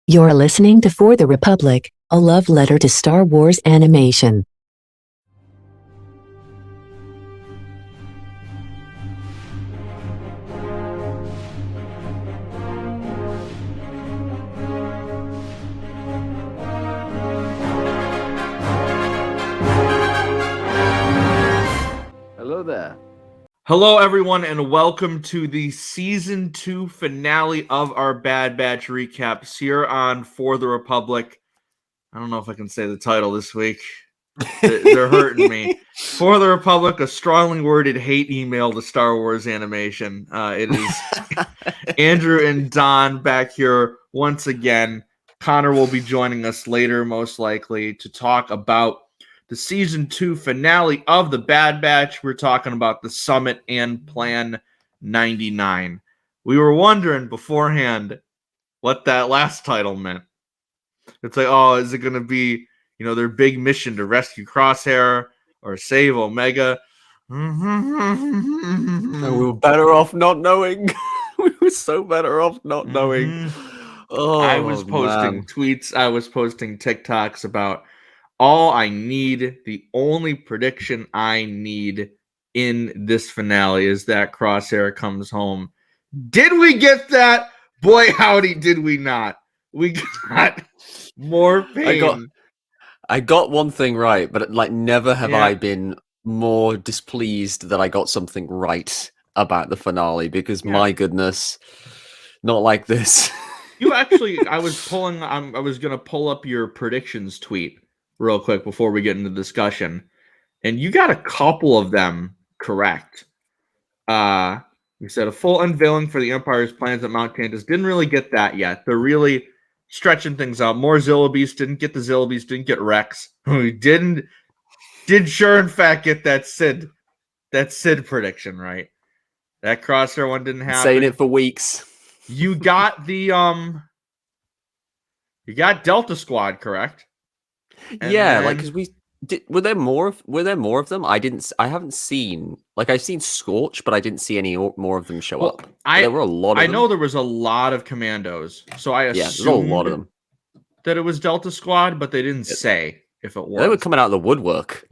You're listening to For the Republic, a love letter to Star Wars animation. Hello there. Hello, everyone, and welcome to the Season 2 finale of our Bad Batch recaps here on For the Republic. I don't know if I can say the title this week. They're hurting me. For the Republic, a strongly worded hate email to Star Wars animation. It is Andrew and Don back here once again. Connor will be joining us later, most likely, to talk about the Season 2 finale of the Bad Batch. We're talking about the Summit and Plan 99. We were wondering beforehand what that last title meant. It's like, oh, is it going to be, their big mission to rescue Crosshair or save Omega? We were better off not knowing. We were so better off not knowing. Oh, I was posting tweets. I was posting TikToks about all I need, the only prediction I need in this finale is that Crosshair comes home. Did we get that? Boy, howdy, did we not. We got more pain. I got one thing right, but never have I been more displeased that I got something right about the finale, because my goodness, not like this. You actually, I was going to pull up your predictions tweet real quick before we get into discussion, and you got a couple of them correct. You said a full unveiling for the Empire's plans at Mount Tantus. Didn't really get that yet. They're really stretching things out. More Zillabes. Didn't get the Zillabes. Didn't get Rex. We did sure in fact get that Sid prediction right. That Crosshair one didn't happen. Saying it for weeks. You got the you got Delta Squad correct. And because were there more of them? I haven't seen, I've seen Scorch, but I didn't see any more of them show up. There were a lot of them. I know there was a lot of commandos, so I assumed there's a lot of them that it was Delta Squad, but they didn't say if it was. They were coming out of the woodwork.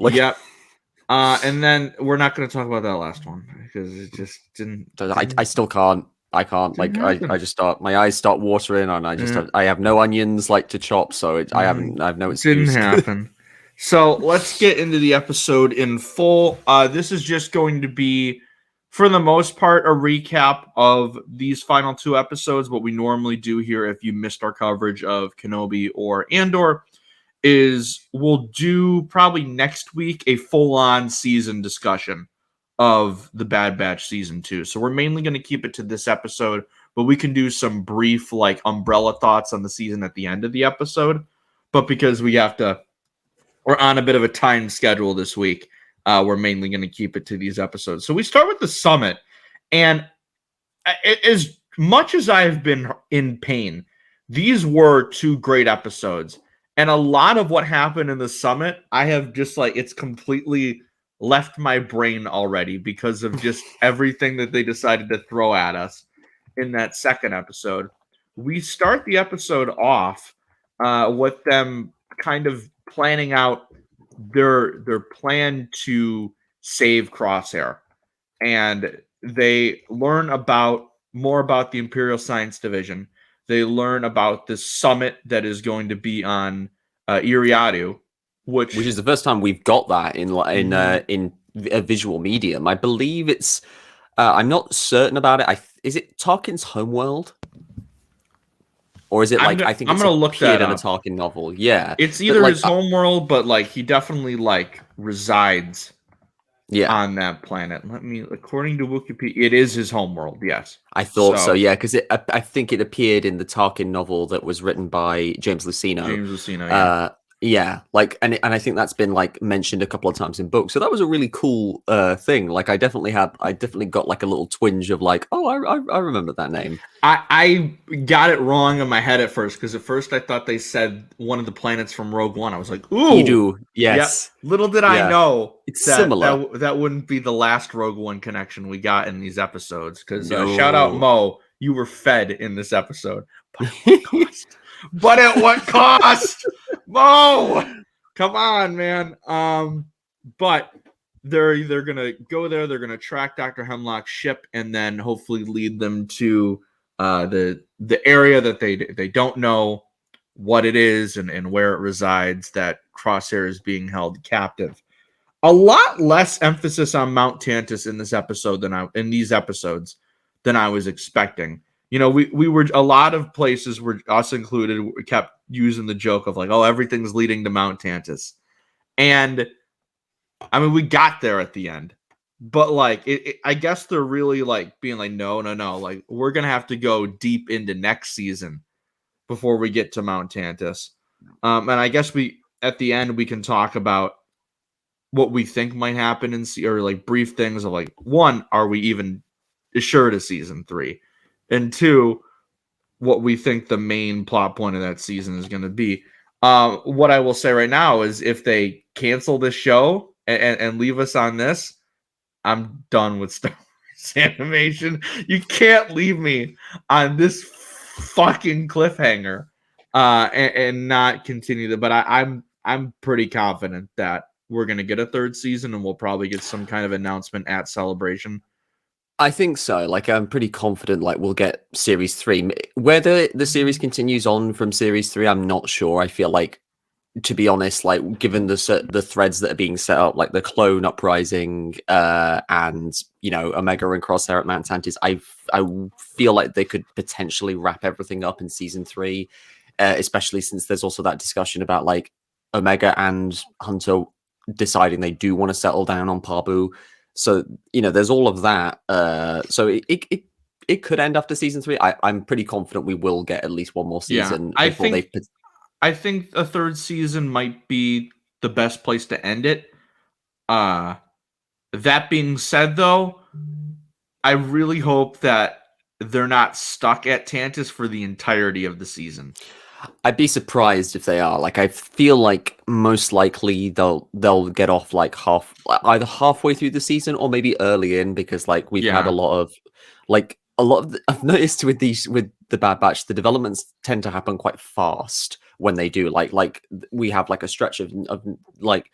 And then we're not going to talk about that last one because it just didn't. I still can't. I can't. I just start. My eyes start watering, and I have no onions to chop, so I have no excuse. Didn't happen. So let's get into the episode in full. This is just going to be, for the most part, a recap of these final two episodes. What we normally do here, if you missed our coverage of Kenobi or Andor, is we'll do probably next week a full-on season discussion of the Bad Batch Season 2. So we're mainly going to keep it to this episode, but we can do some brief, umbrella thoughts on the season at the end of the episode. But because we're on a bit of a time schedule this week, we're mainly going to keep it to these episodes. So we start with the Summit, and as much as I've been in pain, these were two great episodes. And a lot of what happened in the Summit, I have just it's completely left my brain already because of just everything that they decided to throw at us in that second episode. We start the episode off with them kind of planning out their plan to save Crosshair, and they learn more about the Imperial Science Division. They learn about the summit that is going to be on Eriadu, which is the first time we've got that in a visual medium. I believe it's. I'm not certain about it. Is it Tarkin's homeworld, or is it I think I'm going to look that in a Tarkin novel. Yeah, it's either his homeworld, but he definitely resides. On that planet. According to Wikipedia, it is his homeworld. Yes, I thought so. Yeah, because I think it appeared in the Tarkin novel that was written by James Luceno. Yeah, and I think that's been mentioned a couple of times in books. So that was a really cool thing. I definitely got a little twinge of I remember that name. I got it wrong in my head at first, because at first I thought they said one of the planets from Rogue One. I was like, ooh, you do, yes. Yep. Little did I know it's similar. That wouldn't be the last Rogue One connection we got in these episodes. Because shout out Mo, you were fed in this episode. but at what cost? Mo, come on, man. But they're either gonna go there, they're gonna track Dr. Hemlock's ship, and then hopefully lead them to the area that they don't know what it is and where it resides, that Crosshair is being held captive. A lot less emphasis on Mount Tantus in these episodes than I was expecting. You know, we were, a lot of places, were us included, kept using the joke of like, oh, everything's leading to Mount Tantus. And I mean, we got there at the end, but like, I guess they're really like being like, no, like we're going to have to go deep into next season before we get to Mount Tantus. And I guess at the end, we can talk about what we think might happen or like brief things of like, one, are we even assured of season 3? And 2, what we think the main plot point of that season is going to be. What I will say right now is if they cancel this show and leave us on this, I'm done with Star Wars animation. You can't leave me on this fucking cliffhanger and not continue but I'm pretty confident that we're going to get a 3rd season, and we'll probably get some kind of announcement at Celebration. I think so. Like, I'm pretty confident, like, we'll get Series 3. Whether the series continues on from Series 3, I'm not sure. I feel like, to be honest, like, given the threads that are being set up, like the clone uprising and, you know, Omega and Crosshair at Mount Tantus, I feel like they could potentially wrap everything up in Season 3, especially since there's also that discussion about, like, Omega and Hunter deciding they do want to settle down on Pabu. So, you know, there's all of that. So it could end after Season 3. I'm pretty confident we will get at least one more season. Yeah, I think a 3rd season might be the best place to end it. That being said, though, I really hope that they're not stuck at Tantus for the entirety of the season. I'd be surprised if they are. Like, I feel like most likely they'll get off like either halfway through the season or maybe early in, because like we've had a lot of I've noticed with the Bad Batch, the developments tend to happen quite fast when they do. Like we have like a stretch of like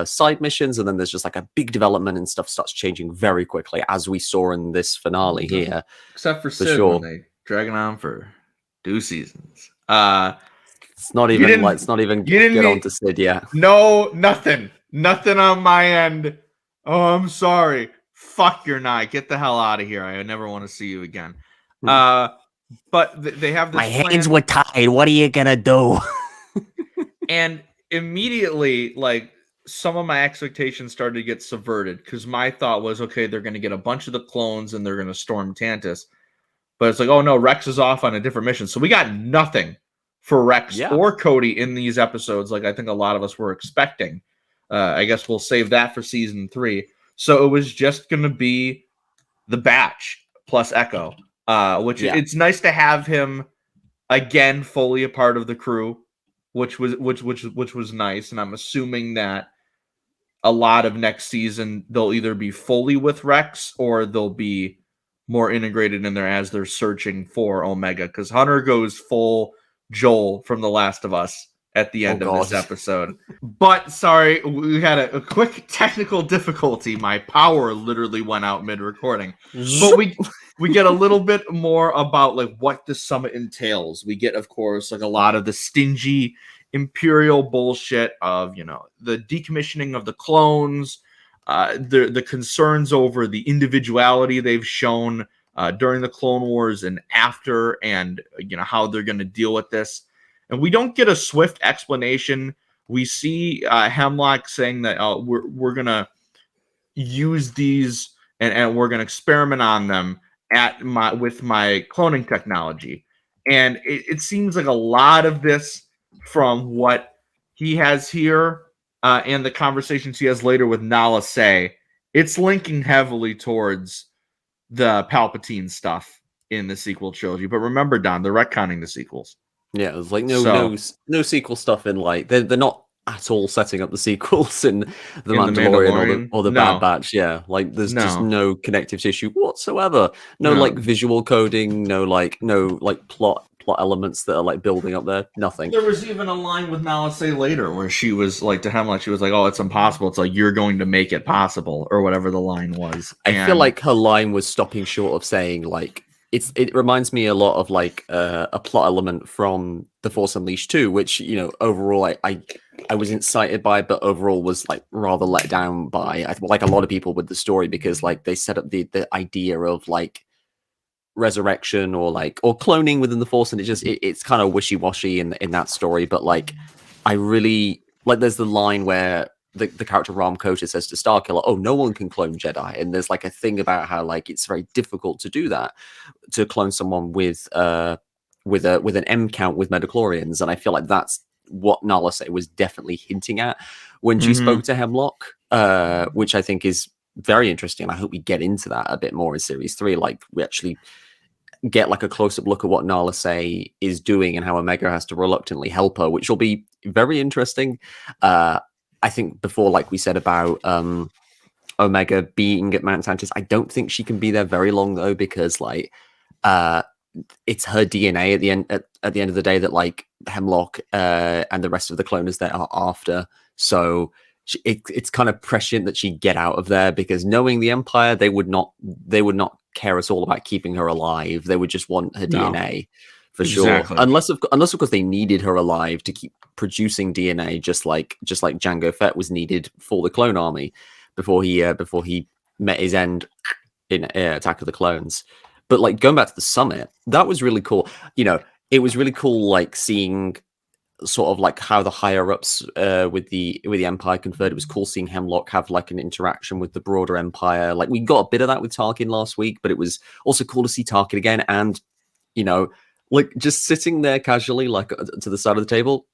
side missions, and then there's just like a big development and stuff starts changing very quickly, as we saw in this finale here. Except for Sid, when they dragging on for 2 seasons. It's not even get on to Sid yet. No, nothing on my end. Oh, I'm sorry. Fuck your night. Get the hell out of here. I never want to see you again. But they have this. My hands were tied. What are you gonna do? And immediately, like, some of my expectations started to get subverted, because my thought was, okay, they're going to get a bunch of the clones and they're going to storm Tantus. But it's like, oh no, Rex is off on a different mission. So we got nothing for Rex or Cody in these episodes, like I think a lot of us were expecting. I guess we'll save that for Season 3. So it was just going to be the Batch plus Echo, which it's nice to have him again fully a part of the crew, which was nice. And I'm assuming that a lot of next season they'll either be fully with Rex or they'll be more integrated in there as they're searching for Omega, because Hunter goes full Joel from The Last of Us at the end of this episode. But sorry, we had a quick technical difficulty. My power literally went out mid-recording. But we get a little bit more about like what the summit entails. We get, of course, like a lot of the stingy Imperial bullshit of, you know, the decommissioning of the clones, the concerns over the individuality they've shown during the Clone Wars and after, and you know how they're going to deal with this. And we don't get a swift explanation. We see Hemlock saying that we're going to use these and we're going to experiment on them with my cloning technology. And it seems like a lot of this, from what he has here and the conversations he has later with Nala Se, it's linking heavily towards the Palpatine stuff in the sequel trilogy. But remember, Don, they're retconning the sequels. Yeah, there's like no sequel stuff in, like, they're not at all setting up the sequels in the Mandalorian or the Bad Batch. Yeah, like there's just no connective tissue whatsoever. No like visual coding, no plot plot elements that are like building up there. Nothing. There was even a line with Nalase later where she was like to Hemlock, she was like, "Oh, it's impossible." It's like, "You're going to make it possible," or whatever the line was. I feel like her line was stopping short of saying like it reminds me a lot of like a plot element from The Force Unleashed 2, which, you know, overall I was incited by, but overall was like rather let down by, like a lot of people with the story, because like they set up the idea of like resurrection or cloning within the Force, and it's kind of wishy-washy in that story. But like I really like, there's the line where the character Ram Kota says to Starkiller, "Oh, no one can clone Jedi," and there's like a thing about how like it's very difficult to do that, to clone someone with an M count with midichlorians. And I feel like that's what Nalase was definitely hinting at when she spoke to Hemlock, which I think is very interesting. I hope we get into that a bit more in Series 3. Like we actually get like a close-up look at what Nalase is doing and how Omega has to reluctantly help her, which will be very interesting. I think before, like we said about Omega being at Mount Tantus, I don't think she can be there very long though, because like it's her DNA at the end of the day that like Hemlock and the rest of the cloners there are after. So it's kind of prescient that she get out of there, because knowing the Empire, they would not care at all about keeping her alive. They would just want her DNA for sure. Unless of course they needed her alive to keep producing DNA, just like Jango Fett was needed for the clone army before he met his end in Attack of the Clones. But like going back to the summit, that was really cool. You know, it was really cool like seeing sort of like how the higher ups with the Empire conferred. It was cool seeing Hemlock have like an interaction with the broader Empire. Like we got a bit of that with Tarkin last week, but it was also cool to see Tarkin again, and you know, like just sitting there casually, like to the side of the table,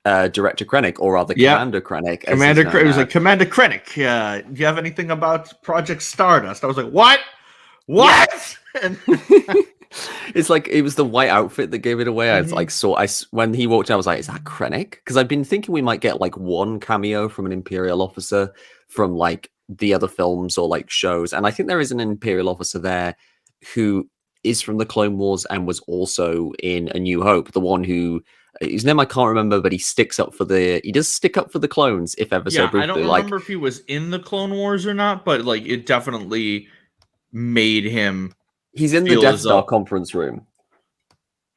Director Krennic, or rather Commander Krennic. It was like, "Commander Krennic, do you have anything about Project Stardust?" I was like, "What? What?" And it's like it was the white outfit that gave it away. I like when he walked in, I was like, "Is that Krennic?" Because I've been thinking we might get like one cameo from an Imperial officer from like the other films or like shows, and I think there is an Imperial officer there who is from the Clone Wars and was also in A New Hope. The one who, his name I can't remember, but he does stick up for the clones, if ever so briefly. I don't remember if he was in the Clone Wars or not, but like it definitely made him. He's in the Death Star conference room.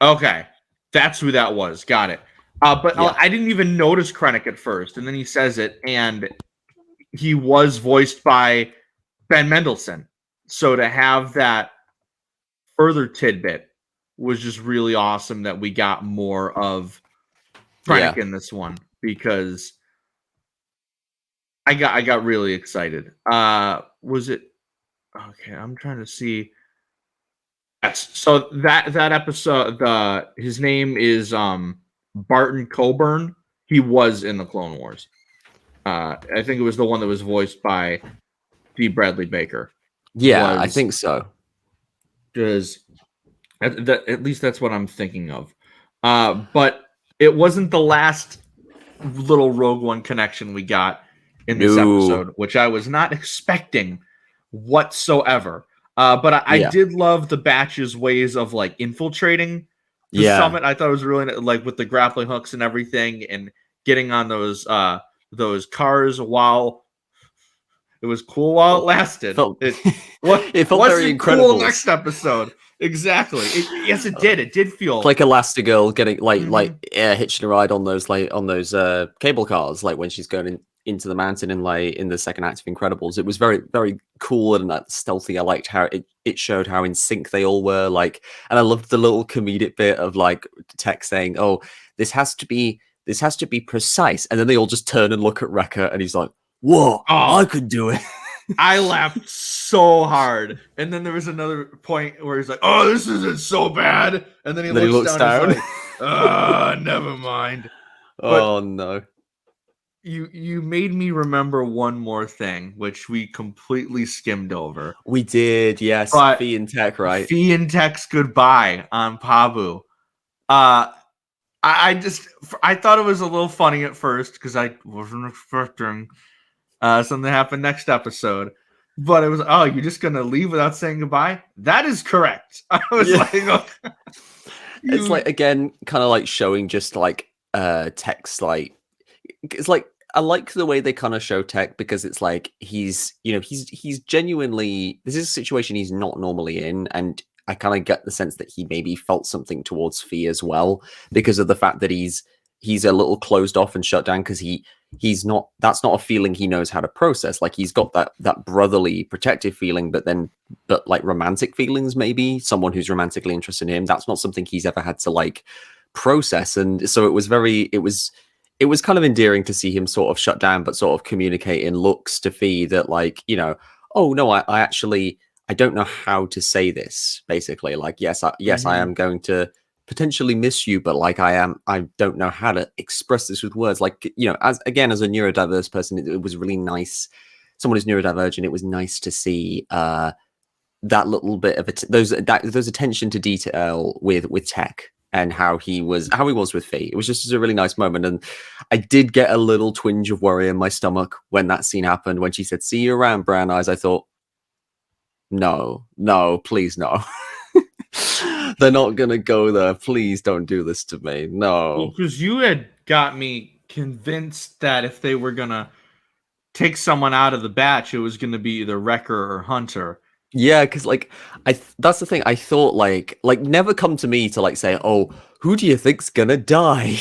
Okay, that's who that was. Got it. But Yeah. I didn't even notice Krennic at first, and then he says it, and he was voiced by Ben Mendelsohn. So to have that further tidbit was just really awesome that we got more of Krennic in this one, because I got really excited. Was it okay? I'm trying to see. Yes. So that episode, his name is Barton Coburn. He was in the Clone Wars. I think it was the one that was voiced by D. Bradley Baker. Yeah, I think so. Because at least that's what I'm thinking of. But it wasn't the last little Rogue One connection we got in this episode, which I was not expecting whatsoever. But I did love the Batch's ways of like infiltrating the summit. I thought it was really like with the grappling hooks and everything, and getting on those cars while it was cool while it lasted. It felt very incredible. Cool next episode. Exactly. Yes, it did. It did feel like Elastigirl getting hitching a ride on those cable cars, like when she's going into the mountain in the second act of Incredibles. It was very, very cool and stealthy. I liked how it showed how in sync they all were. Like, and I loved the little comedic bit of like Tech saying, "Oh, this has to be precise," and then they all just turn and look at Wrecker, and he's like, "Whoa, I could do it." I laughed so hard. And then there was another point where he's like, "Oh, this isn't so bad." And then he looks down. And he's like, never mind. Oh, no. You made me remember one more thing, which we completely skimmed over. We did, yes. Fee and Tech, right? Fee and Tech's goodbye on Pabu. I thought it was a little funny at first, because I wasn't expecting something to happen next episode. But it was, "Oh, you're just going to leave without saying goodbye?" That is correct. I was like, "Okay." It's like, again, kind of like showing just like Tech's like, it's like, I like the way they kind of show Tech, because it's like he's genuinely, this is a situation he's not normally in, and I kind of get the sense that he maybe felt something towards Fee as well, because of the fact that he's a little closed off and shut down, because he's not, that's not a feeling he knows how to process. Like, he's got that brotherly protective feeling, but like romantic feelings, maybe someone who's romantically interested in him, that's not something he's ever had to like process. And so it was kind of endearing to see him sort of shut down, but sort of communicate in looks to Fee that, like, oh no, I actually, I don't know how to say this, basically. Like, yes, I am going to potentially miss you, but like, I don't know how to express this with words. Like, as a neurodiverse person, it was really nice. Someone who's neurodivergent, it was nice to see that little bit of those attention to detail with Tech, and how he was with Fee. It was just a really nice moment. And I did get a little twinge of worry in my stomach when that scene happened, when she said, "See you around, Brown Eyes." I thought, no, please, no. They're not going to go there. Please don't do this to me. No. Because you had got me convinced that if they were going to take someone out of the batch, it was going to be either Wrecker or Hunter. Yeah, because like that's the thing. I thought like never come to me to like say, "Oh, who do you think's gonna die?"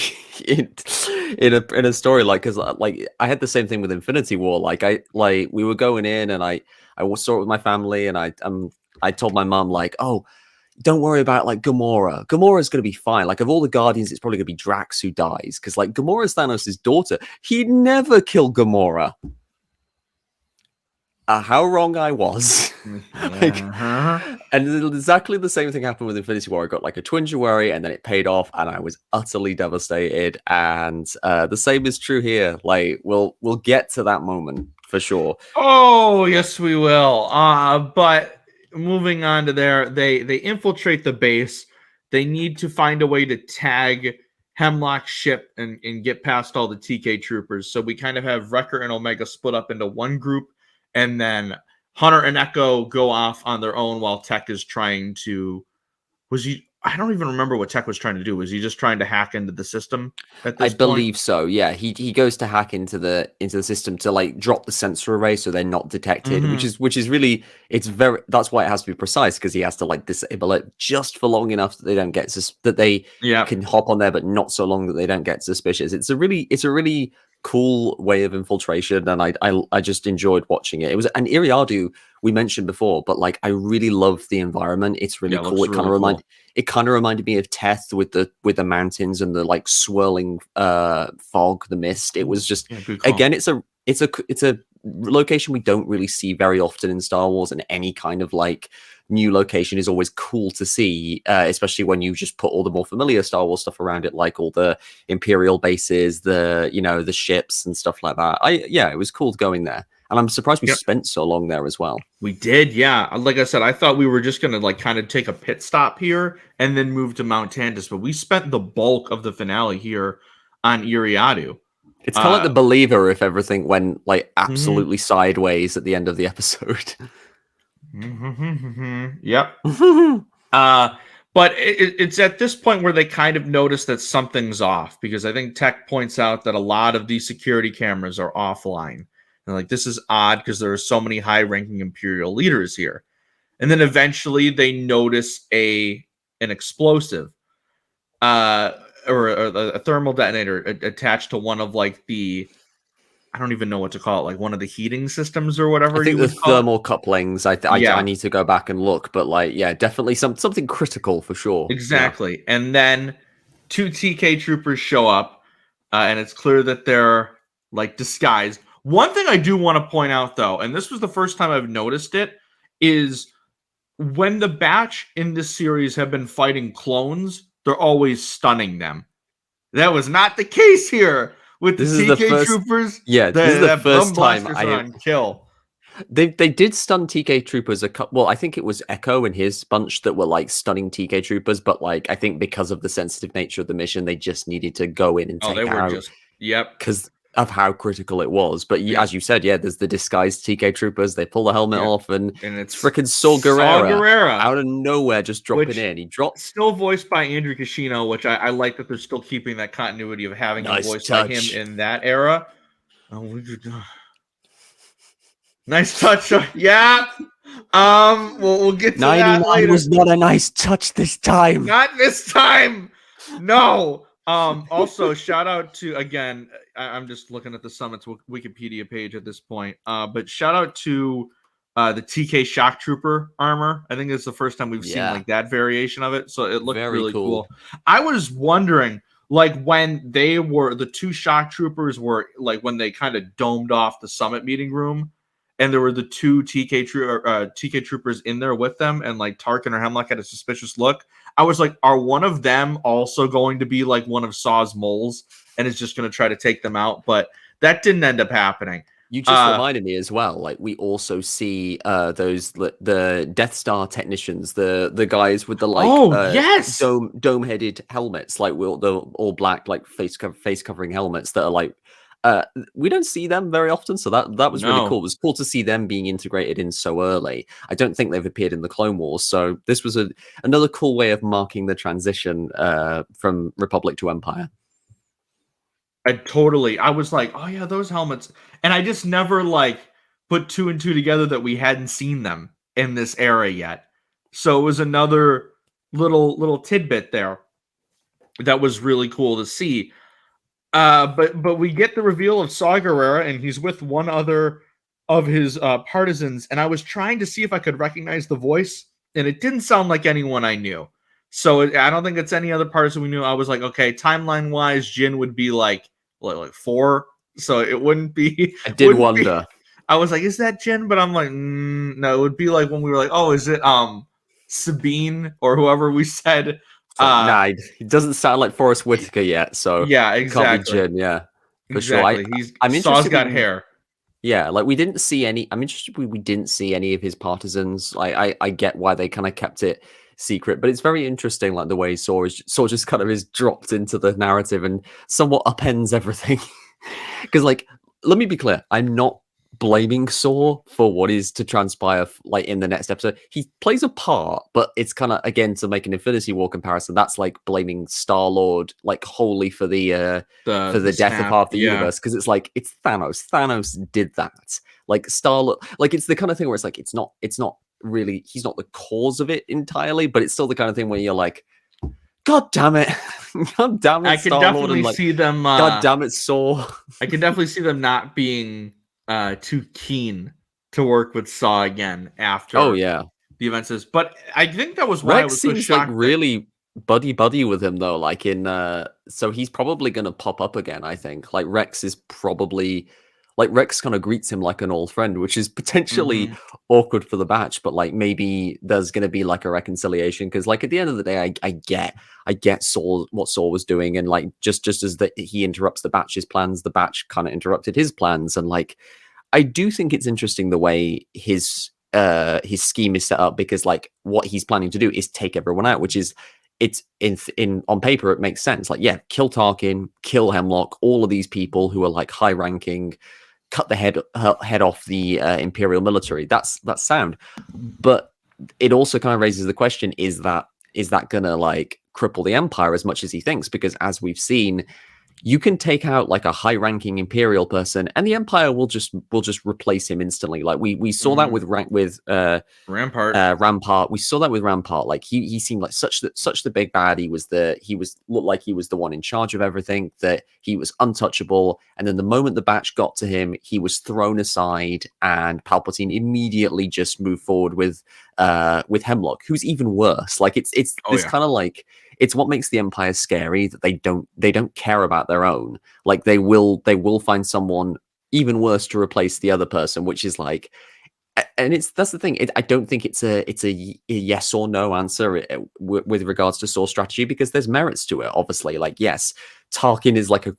in a story, like, because like I had the same thing with Infinity War. Like we were going in, and I saw it with my family, and I told my mom, like, "Oh, don't worry about like Gamora. Gamora's gonna be fine. Like, of all the Guardians, it's probably gonna be Drax who dies, because like Gamora's Thanos' daughter. He'd never kill Gamora." How wrong I was. And exactly the same thing happened with Infinity War. I got like a twinge of worry, and then it paid off, and I was utterly devastated. And the same is true here. Like, we'll get to that moment for sure. Oh, yes, we will. But moving on to there, they infiltrate the base. They need to find a way to tag Hemlock's ship and get past all the TK troopers. So we kind of have Wrecker and Omega split up into one group, and then Hunter and Echo go off on their own while Tech is trying to... I don't even remember what Tech was trying to do. Was he just trying to hack into the system at this point? I believe so, yeah. He goes to hack into the system to like drop the sensor array so they're not detected, which is really, that's why it has to be precise, because he has to like disable it just for long enough that they don't get can hop on there, but not so long that they don't get suspicious. It's a really cool way of infiltration, and I just enjoyed watching it. It was an Eriadu we mentioned before, but like I really love the environment. It's really cool. It kind of reminded me of Teth with the mountains and the like swirling fog, the mist. It was just, again, it's a location we don't really see very often in Star Wars, and any kind of like new location is always cool to see, especially when you just put all the more familiar Star Wars stuff around it, like all the Imperial bases, the ships and stuff like that. It was cool going there. And I'm surprised we spent so long there as well. We did, yeah. Like I said, I thought we were just going to like kind of take a pit stop here and then move to Mount Tantus, but we spent the bulk of the finale here on Eriadu. It's kind of like The Believer if everything went like absolutely sideways at the end of the episode. Yep. But it's at this point where they kind of notice that something's off, because I think Tech points out that a lot of these security cameras are offline. And like, this is odd because there are so many high-ranking Imperial leaders here. And then eventually they notice an explosive or a thermal detonator attached to one of like the, I don't even know what to call it, like one of the heating systems or whatever. I think the thermal couplings. I need to go back and look, but like, yeah, definitely something critical for sure. Exactly. Yeah. And then 2 TK troopers show up, and it's clear that they're like disguised. One thing I do want to point out, though, and this was the first time I've noticed it, is when the batch in this series have been fighting clones, they're always stunning them. That was not the case here with the TK troopers. Yeah, this is the first time I on kill. They did stun TK troopers a couple. Well, I think it was Echo and his bunch that were like stunning TK troopers, but like I think because of the sensitive nature of the mission, they just needed to go in and take out. Yep. of how critical it was. But as you said, there's the disguised TK troopers. They pull the helmet off, and it's freaking Saw Gerrera out of nowhere, just dropping in. He drops, still voiced by Andrew Kishino, which I like that they're still keeping that continuity of having him voiced by him in that era. Nice touch. Yeah. We'll get to that later. Was not a nice touch this time. Not this time. No. Also, shout out to, again, I'm just looking at the Summit's Wikipedia page at this point. But shout out to the TK Shock Trooper armor. I think it's the first time we've seen like that variation of it. So it looked really cool. I was wondering, like, when the two Shock Troopers were, like, when they kind of domed off the Summit meeting room, and there were the two TK Troopers in there with them, and like Tarkin or Hemlock had a suspicious look. I was like, are one of them also going to be like one of Saw's moles and is just going to try to take them out? But that didn't end up happening. You just reminded me as well. Like, we also see the Death Star technicians, the guys with the dome-headed helmets, like the all black, like face covering helmets that are like. We don't see them very often, so that was really cool. It was cool to see them being integrated in so early. I don't think they've appeared in the Clone Wars, so this was another cool way of marking the transition from Republic to Empire. I was like, oh yeah, those helmets, and I just never like put two and two together that we hadn't seen them in this era yet. So it was another little tidbit there that was really cool to see. But we get the reveal of Saw Gerrera, and he's with one other of his partisans, and I was trying to see if I could recognize the voice, and it didn't sound like anyone I knew. So I don't think it's any other partisan we knew. I was like, okay, timeline-wise, Jin would be like 4, so it wouldn't be... I did wonder. I was like, is that Jin? But I'm like, no, it would be like when we were like, oh, is it Sabine or whoever we said... nah, he doesn't sound like Forrest Whitaker yet, so yeah, exactly. Can't be Jin, for exactly. Sure. I'm interested. Saw's got hair. Yeah, like we didn't see any. I'm interested. We didn't see any of his partisans. I get why they kind of kept it secret, but it's very interesting, like the way Saw just kind of is dropped into the narrative and somewhat upends everything. Because, like, let me be clear, I'm not blaming Saw for what is to transpire like in the next episode. He plays a part, but it's kind of, again, to make an Infinity War comparison, that's like blaming Star-Lord like wholly for the death of half the universe, because it's like, it's Thanos did that. Like Star-Lord, like it's the kind of thing where it's like it's not really, he's not the cause of it entirely, but it's still the kind of thing where you're like, God damn it. God damn it, I can definitely see them God damn it, Saw. I can definitely see them not being too keen to work with Saw again after the events is. But I think that was why Rex I was so seems shocked. Like really buddy with him though, like in so he's probably gonna pop up again. I think like Rex kind of greets him like an old friend, which is potentially awkward for the batch, but like maybe there's going to be like a reconciliation, because like at the end of the day, I get Saul, what Saul was doing, and like just as that he interrupts the batch's plans, the batch kind of interrupted his plans, and like I do think it's interesting the way his scheme is set up, because like what he's planning to do is take everyone out, which is, it's in on paper it makes sense. Like, yeah, kill Tarkin, kill Hemlock, all of these people who are like high ranking, cut the head off the Imperial military. That's sound. But it also kind of raises the question, is that gonna like cripple the Empire as much as he thinks? Because as we've seen, you can take out like a high-ranking Imperial person, and the Empire will just replace him instantly. Like we saw that with Rampart. Rampart. We saw that with Rampart. Like he seemed like such the big bad. He looked like he was the one in charge of everything. That he was untouchable. And then the moment the batch got to him, he was thrown aside, and Palpatine immediately just moved forward with Hemlock, who's even worse. Like it's this kind of like. It's what makes the Empire scary, that they don't care about their own. Like they will find someone even worse to replace the other person, which is like, and that's the thing. I don't think it's a yes or no answer with regards to Saw strategy, because there's merits to it. Obviously, like yes, Tarkin is like a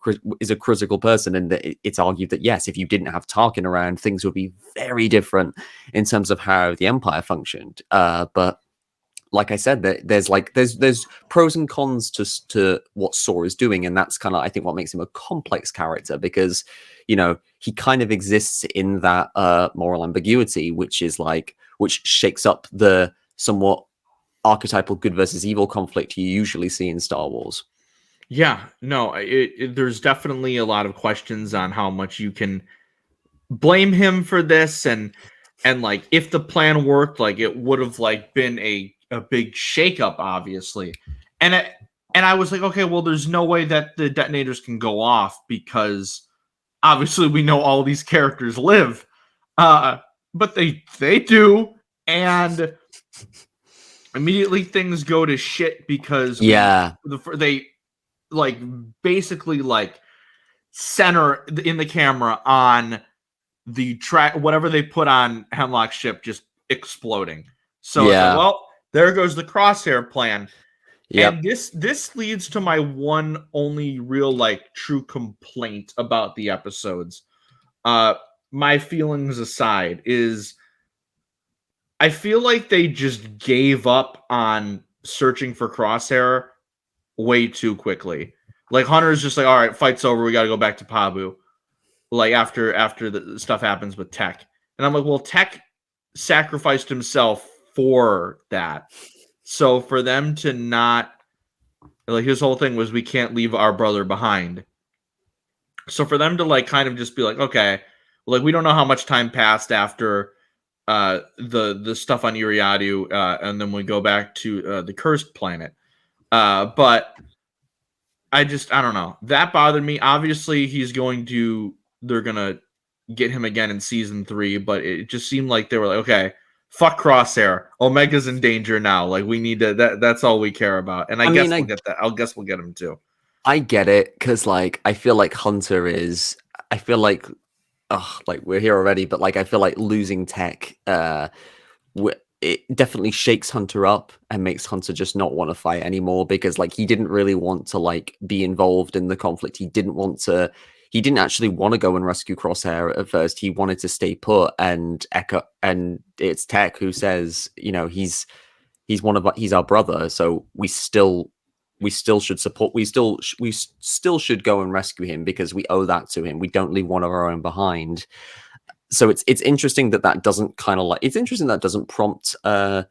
critical person, and it's argued that yes, if you didn't have Tarkin around, things would be very different in terms of how the Empire functioned. But like I said, there's pros and cons to what Saw is doing, and that's kind of, I think, what makes him a complex character, because he kind of exists in that moral ambiguity, which shakes up the somewhat archetypal good versus evil conflict you usually see in Star Wars. Yeah, no, there's definitely a lot of questions on how much you can blame him for this, and like, if the plan worked, like, it would have like been a big shakeup, obviously. And I was like, okay, well, there's no way that the detonators can go off, because obviously we know all these characters live, but they do, and immediately things go to shit, because they like basically like center in the camera on the track, whatever they put on Hemlock's ship, just exploding. So it's like, well, there goes the Crosshair plan. Yep. And this leads to my one only real like true complaint about the episodes. My feelings aside, is I feel like they just gave up on searching for Crosshair way too quickly. Like, Hunter's just like, all right, fight's over, we got to go back to Pabu. Like, after the stuff happens with Tech. And I'm like, well, Tech sacrificed himself for that. So for them to not, like, his whole thing was, we can't leave our brother behind. So for them to like kind of just be like, okay, like, we don't know how much time passed after the stuff on Eriadu, and then we go back to the cursed planet. But I don't know. That bothered me. Obviously, they're going to get him again in season 3, but it just seemed like they were like, okay, fuck Crosshair. Omega's in danger now. Like, we need to, that's all we care about. And I guess we'll get that. I guess we'll get him too. I get it, because like, I feel like Hunter is, I feel like, like, we're here already, but like, I feel like losing Tech, it definitely shakes Hunter up and makes Hunter just not want to fight anymore, because like, he didn't really want to like be involved in the conflict. He didn't actually want to go and rescue Crosshair at first. He wanted to stay put, and it's Tech who says, he's our brother, so we still should support. We still should go and rescue him, because we owe that to him. We don't leave one of our own behind. So it's interesting that doesn't kind of like, it's interesting that doesn't prompt Hunter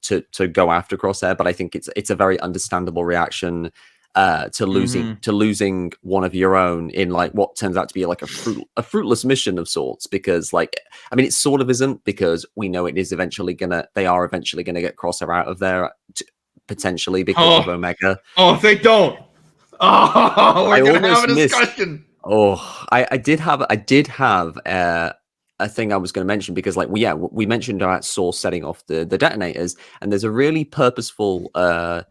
to go after Crosshair, but I think it's a very understandable reaction to losing one of your own in like what turns out to be like a fruitless mission of sorts, because like, I mean, it sort of isn't, because we know they are eventually gonna get Crosshair out of there, potentially because of Omega. Oh, if they don't, we're gonna have a discussion. I did have a thing I was going to mention, because like we mentioned about Saw setting off the detonators, and there's a really purposeful a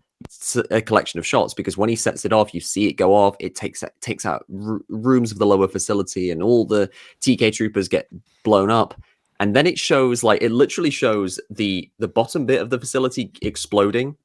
collection of shots, because when he sets it off, you see it go off. It takes out rooms of the lower facility, and all the TK troopers get blown up. And then it shows, like, it literally shows the bottom bit of the facility exploding,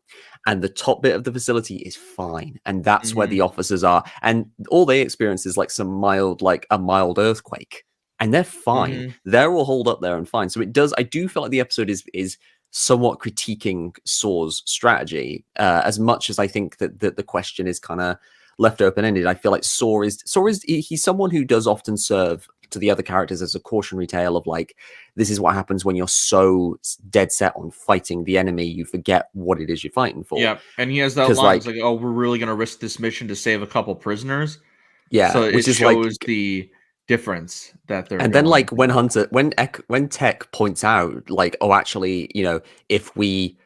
and the top bit of the facility is fine. And that's where the officers are. And all they experience is like a mild earthquake. And they're fine. They're all holed up there and fine. So I do feel like the episode is somewhat critiquing Saw's strategy, as much as I think that the question is kind of left open-ended. I feel like Saw is he's someone who does often serve to the other characters as a cautionary tale of like, this is what happens when you're so dead set on fighting the enemy, you forget what it is you're fighting for. Yeah, and he has that line, like, oh, we're really going to risk this mission to save a couple prisoners. Yeah, so it shows the difference that they're. And then like when Tech points out like, oh, actually, if we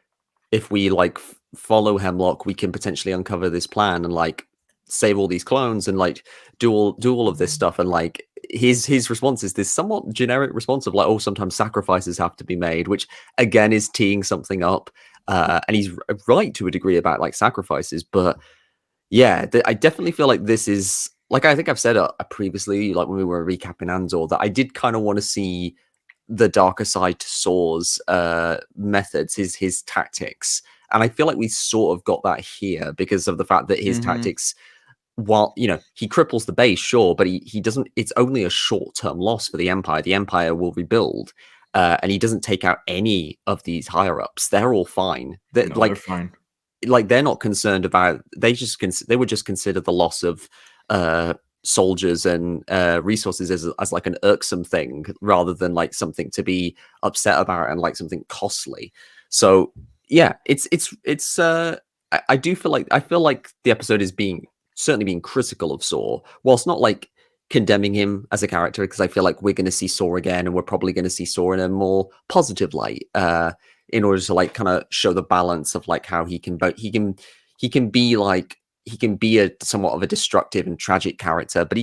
like follow Hemlock, we can potentially uncover this plan and like save all these clones and like do all of this stuff, and like his response is this somewhat generic response of like, oh, sometimes sacrifices have to be made, which again is teeing something up, and he's right to a degree about like sacrifices. But yeah, I definitely feel like this is, like, I think I've said previously, like when we were recapping Andor, that I did kind of want to see the darker side to Saw's methods, his tactics, and I feel like we sort of got that here because of the fact that his tactics, while he cripples the base, sure, but he doesn't. It's only a short-term loss for the Empire. The Empire will rebuild, and he doesn't take out any of these higher ups. They're all fine. They're fine. Like they're not concerned about. They would just consider the loss of soldiers and resources as like an irksome thing rather than like something to be upset about and like something costly. So yeah, I feel like the episode is certainly being critical of Saw, whilst not like condemning him as a character, because I feel like we're going to see Saw again, and we're probably going to see Saw in a more positive light, in order to like kind of show the balance of like how he can be a somewhat of a destructive and tragic character, but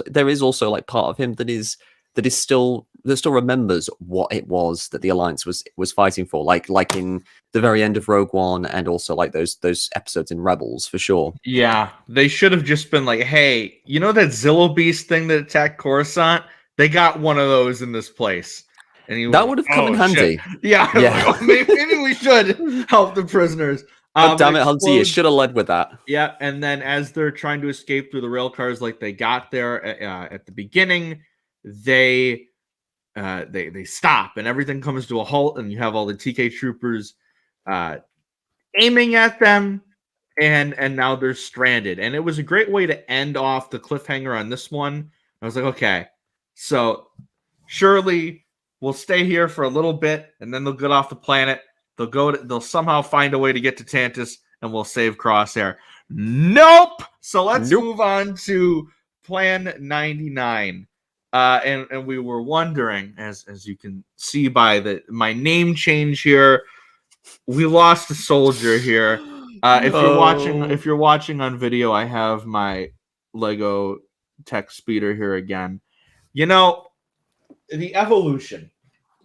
there is also like part of him that still remembers what it was that the Alliance was fighting for, like in the very end of Rogue One, and also like those episodes in Rebels for sure. Yeah, they should have just been like, hey, you know that Zillo Beast thing that attacked Coruscant? They got one of those in this place. And that would have come in handy. Shit. Yeah, yeah. Like, maybe we should help the prisoners. God damn it, Hunty, you should have led with that. Yeah, and then as they're trying to escape through the rail cars, like they got there at the beginning, they stop and everything comes to a halt, and you have all the TK troopers aiming at them, and now they're stranded. And it was a great way to end off the cliffhanger on this one. I was like, okay, so surely we'll stay here for a little bit, and then they'll get off the planet. They'll somehow find a way to get to Tantus, and we'll save Crosshair. Nope. So let's move on to Plan 99. And we were wondering, as you can see by my name change here, we lost a soldier here. If you're watching on video, I have my Lego tech speeder here again. You know, the evolution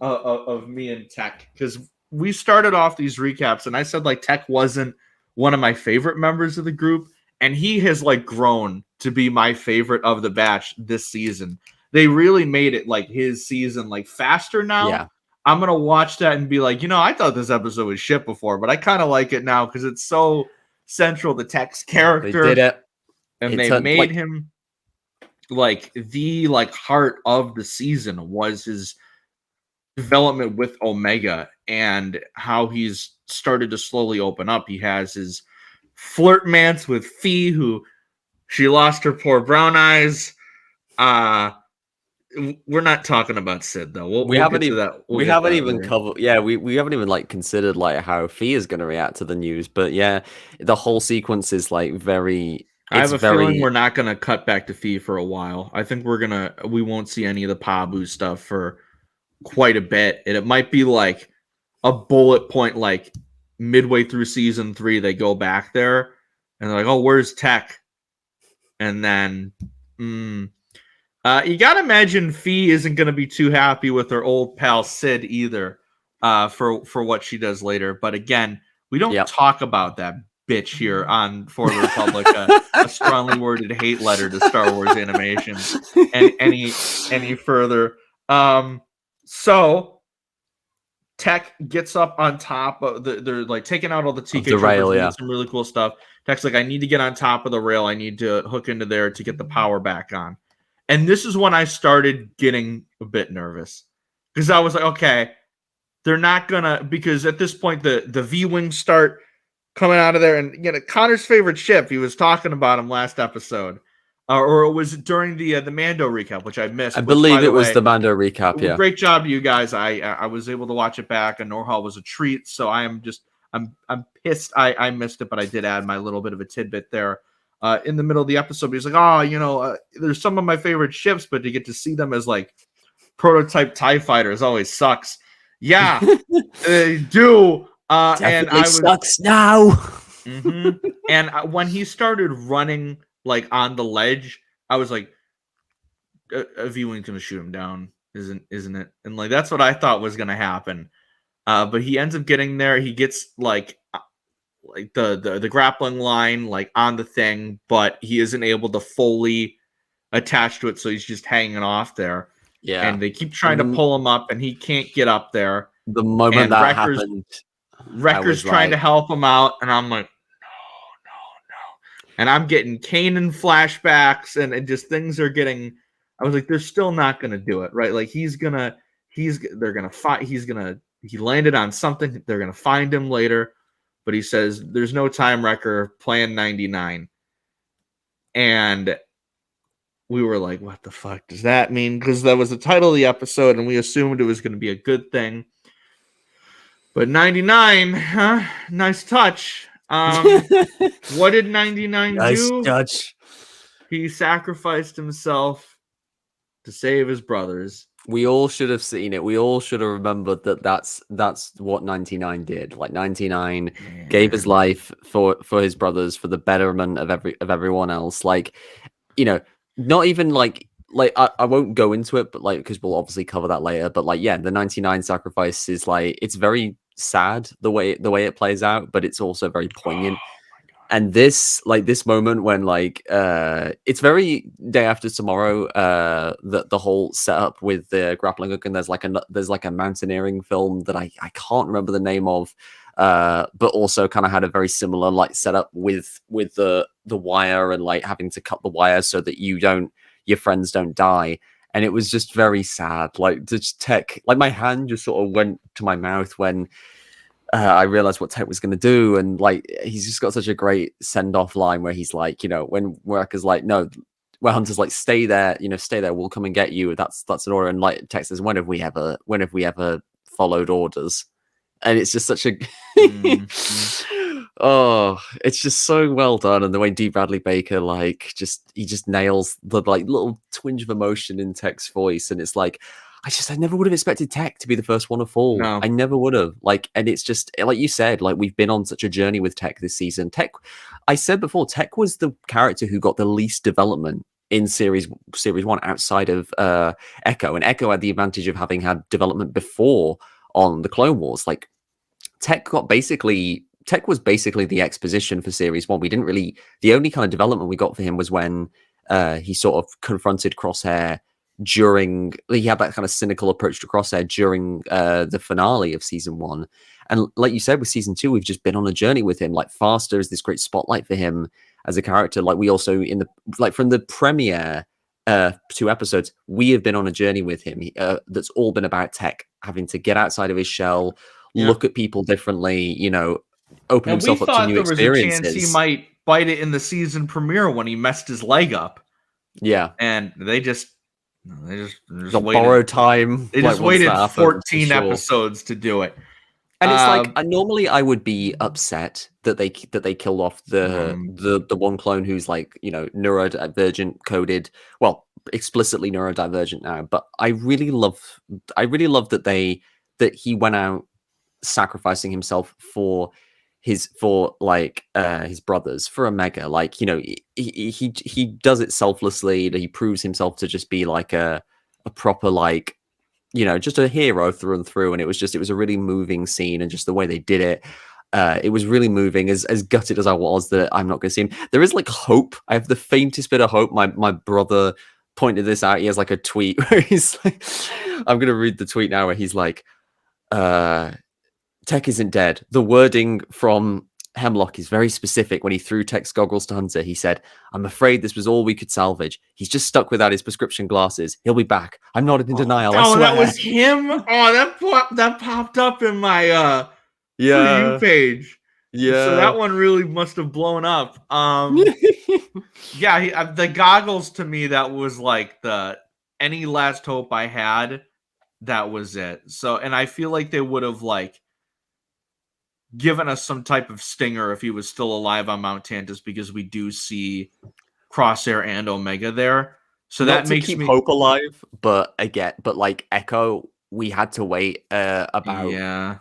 of me and Tech, because we started off these recaps and I said like Tech wasn't one of my favorite members of the group, and he has like grown to be my favorite of the batch this season. They really made it like his season like faster now. Yeah. I'm gonna watch that and be like, I thought this episode was shit before, but I kind of like it now because it's so central to Tech's character. They did it, and they made him like the heart of the season was his development with Omega and how he's started to slowly open up. He has his flirtmance with Fee, who she lost her poor brown eyes. We're not talking about Sid though. We haven't even covered. Yeah, we haven't even like considered like how Fee is going to react to the news. But yeah, the whole sequence is like very. I have a feeling we're not going to cut back to Fee for a while. I think we won't see any of the Pabu stuff for quite a bit. And it might be like a bullet point, like midway through season 3, they go back there and they're like, oh, where's Tech? And then, you got to imagine Fee isn't going to be too happy with her old pal Sid either, for what she does later. But again, we don't talk about that bitch here on For the Republic, a strongly worded hate letter to Star Wars animation, and any further. So Tech gets up on top of they're like taking out all the TK the rail, some really cool stuff. Tech's like, I need to get on top of the rail. I need to hook into there to get the power back on. And this is when I started getting a bit nervous because I was like, okay, they're not gonna, because at this point the V-wings start coming out of there, and Connor's favorite ship. He was talking about him last episode, or it was during the Mando recap, which I missed. I believe it was the Mando recap. Yeah, great job, you guys. I was able to watch it back, and Norhal was a treat. So I'm pissed I missed it, but I did add my little bit of a tidbit there in the middle of the episode. He's like, oh, there's some of my favorite ships, but to get to see them as like prototype TIE fighters always sucks. Yeah, they do. And I sucks now. Mm-hmm. And when he started running like on the ledge, I was like, a V-wing's gonna shoot him down, isn't it? And like that's what I thought was gonna happen. But he ends up getting there. He gets like the grappling line like on the thing, but he isn't able to fully attach to it, so he's just hanging off there. Yeah, and they keep trying to pull him up, and he can't get up there. The moment that happened, Wrecker's trying to help him out, and I'm like, no. And I'm getting Kanan flashbacks, and just things are getting. I was like, they're still not going to do it, right? Like he's gonna they're gonna find he landed on something. They're gonna find him later, but he says there's no time wrecker. Plan 99, and we were like, what the fuck does that mean? Because that was the title of the episode, and we assumed it was going to be a good thing. But 99, huh? Nice touch. What did 99 do? Nice touch. He sacrificed himself to save his brothers. We all should have seen it. We all should have remembered that that's what 99 did. Like 99 gave his life for his brothers, for the betterment of everyone else. Like, you know, not even like I won't go into it, but like, because we'll obviously cover that later. But like, yeah, the 99 sacrifice is like, it's very sad the way it plays out, but it's also very poignant. And this moment when like it's very Day After Tomorrow, the whole setup with the grappling hook, and there's like a mountaineering film that I can't remember the name of, but also kind of had a very similar like setup with the wire, and like having to cut the wire so that your friends don't die. And it was just very sad. Like just Tech, like my hand just sort of went to my mouth when I realized what Tech was going to do. And like, he's just got such a great send off line where he's like, you know, when Worker's like, no, where Hunter's like, stay there, we'll come and get you. That's an order. And like Tech says, when have we ever followed orders? And it's just such a oh, it's just so well done. And the way D. Bradley Baker he just nails the like little twinge of emotion in Tech's voice. And it's like, I never would have expected Tech to be the first one to fall. No. I never would have. Like, and it's just like you said, like we've been on such a journey with Tech this season. Tech, I said before, Tech was the character who got the least development in series 1 outside of Echo. And Echo had the advantage of having had development before on the Clone Wars. Like Tech was basically the exposition for series 1. The only kind of development we got for him was when he sort of confronted Crosshair he had that kind of cynical approach to Crosshair during the finale of season 1. And like you said, with season 2, we've just been on a journey with him. Like Faster is this great spotlight for him as a character. Like we also from the premiere 2 episodes, we have been on a journey with him that's all been about Tech having to get outside of his shell, look at people differently, open himself up to new experiences. There was a chance he might bite it in the season premiere when he messed his leg up. Yeah. And they just borrowed time. They just waited 14 episodes to do it. And it's like normally I would be upset that they killed off the one clone who's like, neurodivergent coded, well, explicitly neurodivergent now. But I really love that he went out sacrificing himself for his brothers, for Omega. Like, he does it selflessly. He proves himself to just be like a proper, like, just a hero through and through. And it was a really moving scene, and just the way they did it, it was really moving. As gutted as I was that I'm not going to see him, there is like hope. I have the faintest bit of hope. My brother pointed this out. He has like a tweet where he's like, I'm going to read the tweet now, where he's like, Tech isn't dead. The wording from Hemlock is very specific. When he threw Tech's goggles to Hunter, he said, I'm afraid this was all we could salvage. He's just stuck without his prescription glasses. He'll be back. I'm not in denial. I swear. That was him? Oh, that popped up in my For You page. Yeah. So that one really must have blown up. Yeah, the goggles, to me, that was like any last hope I had. That was it. So, and I feel like they would have like given us some type of stinger if he was still alive on Mount Tantus, because we do see Crosshair and Omega there. So Not that makes keep me hope alive. But like Echo, we had to wait about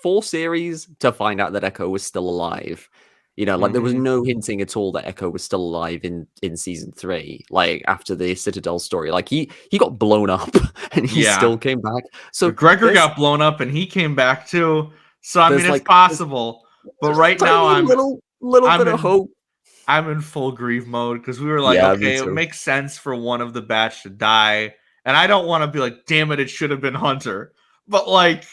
4 series to find out that Echo was still alive. There was no hinting at all that Echo was still alive in season 3. Like after the Citadel story, like he got blown up and he still came back. So Gregor got blown up and he came back too. So I mean, it's possible. But right now, I'm little bit of hope. I'm in full grief mode, because we were like, okay, it makes sense for one of the batch to die, and I don't want to be like, damn it should have been Hunter. But like,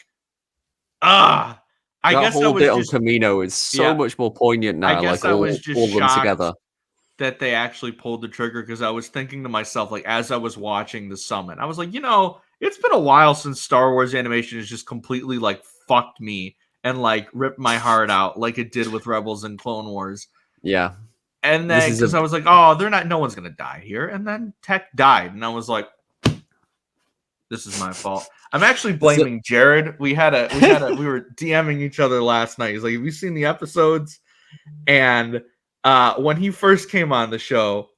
I guess that whole bit on Camino is so much more poignant now. I guess like I was just all them together. That they actually pulled the trigger, because I was thinking to myself, like, as I was watching the summon, I was like, it's been a while since Star Wars animation has just completely like fucked me and like ripped my heart out like it did with Rebels and Clone Wars. Yeah. And then because I was like, oh, no one's gonna die here. And then Tech died, and I was like, this is my fault. I'm actually blaming Jared. We were DMing each other last night. He's like, have you seen the episodes? And when he first came on the show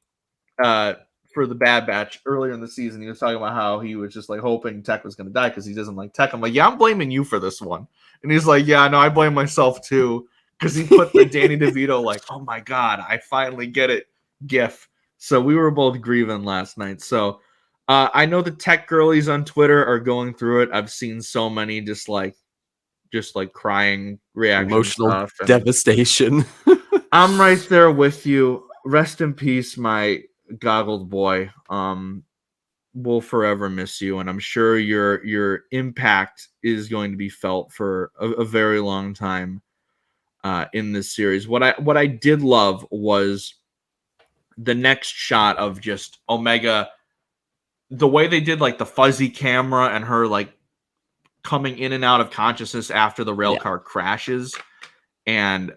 for the Bad Batch earlier in the season, he was talking about how he was just like hoping Tech was going to die because he doesn't like Tech. I'm like, yeah, I'm blaming you for this one. And he's like, yeah, no, I blame myself too, because he put the Danny DeVito like, oh my God, I finally get it gif. So we were both grieving last night. So I know the Tech girlies on Twitter are going through it. I've seen so many just like crying reaction emotional stuff and devastation. I'm right there with you. Rest in peace, my goggled boy. We'll forever miss you, and I'm sure your impact is going to be felt for a very long time in this series. What I did love was the next shot of just Omega, the way they did like the fuzzy camera and her like coming in and out of consciousness after the rail car crashes, and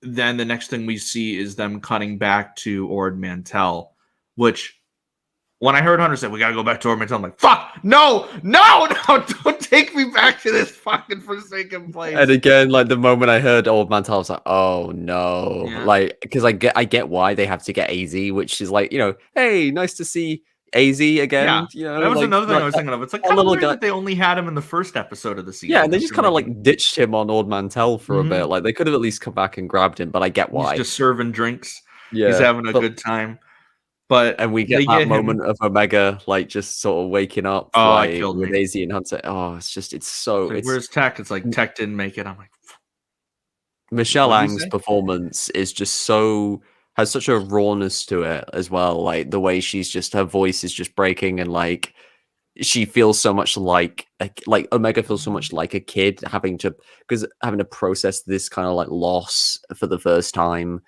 then the next thing we see is them cutting back to Ord Mantell, which when I heard Hunter say, we got to go back to Ord Mantell, I'm like, fuck, no, don't take me back to this fucking forsaken place. And again, like the moment I heard Ord Mantell, I was like, oh no. Yeah. Like, because I get why they have to get AZ, which is like, hey, nice to see AZ again. Yeah. That was like, another thing I was thinking of. It's like kind of weird that they only had him in the first episode of the season. Yeah, and they just kind of like ditched him on Ord Mantell for a bit. Like they could have at least come back and grabbed him, but I get why. He's just serving drinks. Yeah, he's having a good time. And we get that moment of Omega like just sort of waking up with AZ and Hunter. Oh, it's so. Like, where's Tech? It's like Tech didn't make it. I'm like, Michelle Ang's performance is just has such a rawness to it as well. Like the way her voice is just breaking, and like she feels so much like Omega feels so much like a kid having to process this kind of like loss for the first time.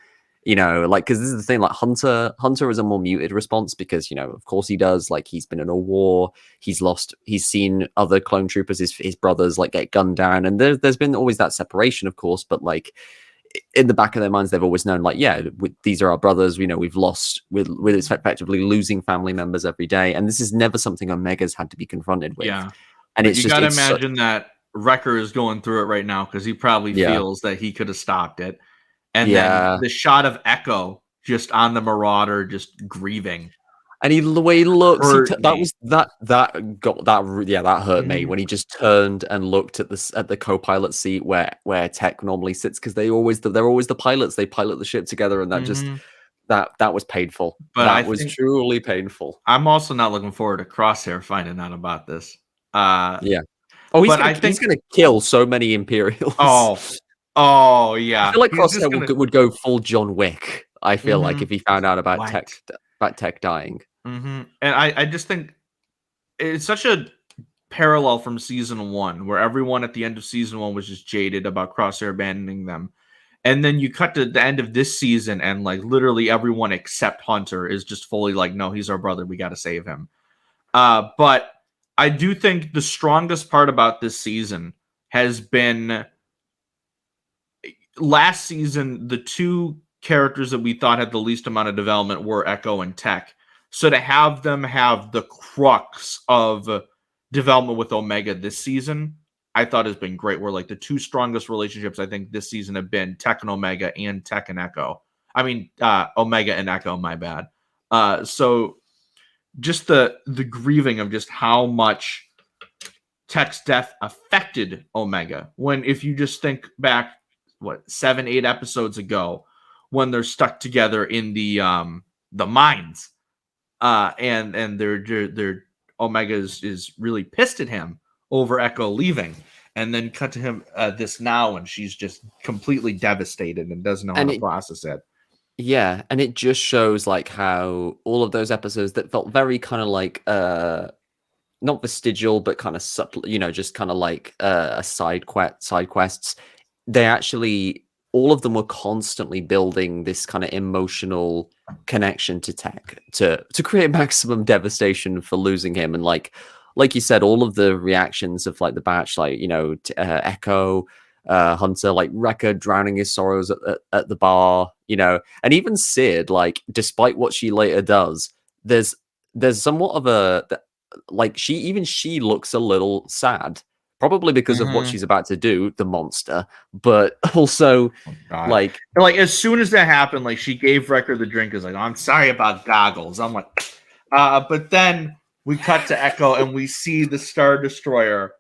Like, because this is the thing, like Hunter is a more muted response because, of course he does, like he's been in a war, he's seen other clone troopers, his brothers like get gunned down, and there's been always that separation, of course, but like in the back of their minds, they've always known like, these are our brothers, we've lost, we're effectively losing family members every day, and this is never something Omega's had to be confronted with. Yeah. And you gotta imagine that Wrecker is going through it right now because he probably feels that he could have stopped it. And then the shot of Echo just on the Marauder, just grieving. And the way he looks, that hurt me when he just turned and looked at the co-pilot seat where Tech normally sits, because they're always the pilots. They pilot the ship together, and that just that was painful. But that was truly painful. I'm also not looking forward to Crosshair finding out about this. Yeah. Oh, he's gonna kill so many Imperials. Oh yeah, I feel like Crosshair would go full John Wick. I feel like if he found out about Tech dying. And I just think it's such a parallel from season 1, where everyone at the end of season 1 was just jaded about Crosshair abandoning them, and then you cut to the end of this season, and like literally everyone except Hunter is just fully like, no, he's our brother, we got to save him. But I do think the strongest part about this season has been, last season, the two characters that we thought had the least amount of development were Echo and Tech. So to have them have the crux of development with Omega this season, I thought has been great. Where like the two strongest relationships I think this season have been Tech and Omega, and Tech and Echo. I mean, Omega and Echo, my bad. So just the grieving of just how much Tech's death affected Omega. When if you just think back, 7-8 episodes ago, when they're stuck together in the mines, and their Omega is really pissed at him over Echo leaving, and then cut to him this now, and she's just completely devastated and doesn't know how to process it. Yeah, and it just shows like how all of those episodes that felt very kind of like not vestigial, but kind of subtle, just kind of like side quests. They actually, all of them were constantly building this kind of emotional connection to Tech to create maximum devastation for losing him. And like like you said, all of the reactions of like the batch, like Echo, Hunter, like Wrecker drowning his sorrows at the bar, and even Sid, like despite what she later does, there's somewhat of a like she looks a little sad, probably because of what she's about to do, the monster, but also like as soon as that happened, like she gave Wrecker the drink, is like, I'm sorry about goggles. I'm like, but then we cut to Echo and we see the Star Destroyer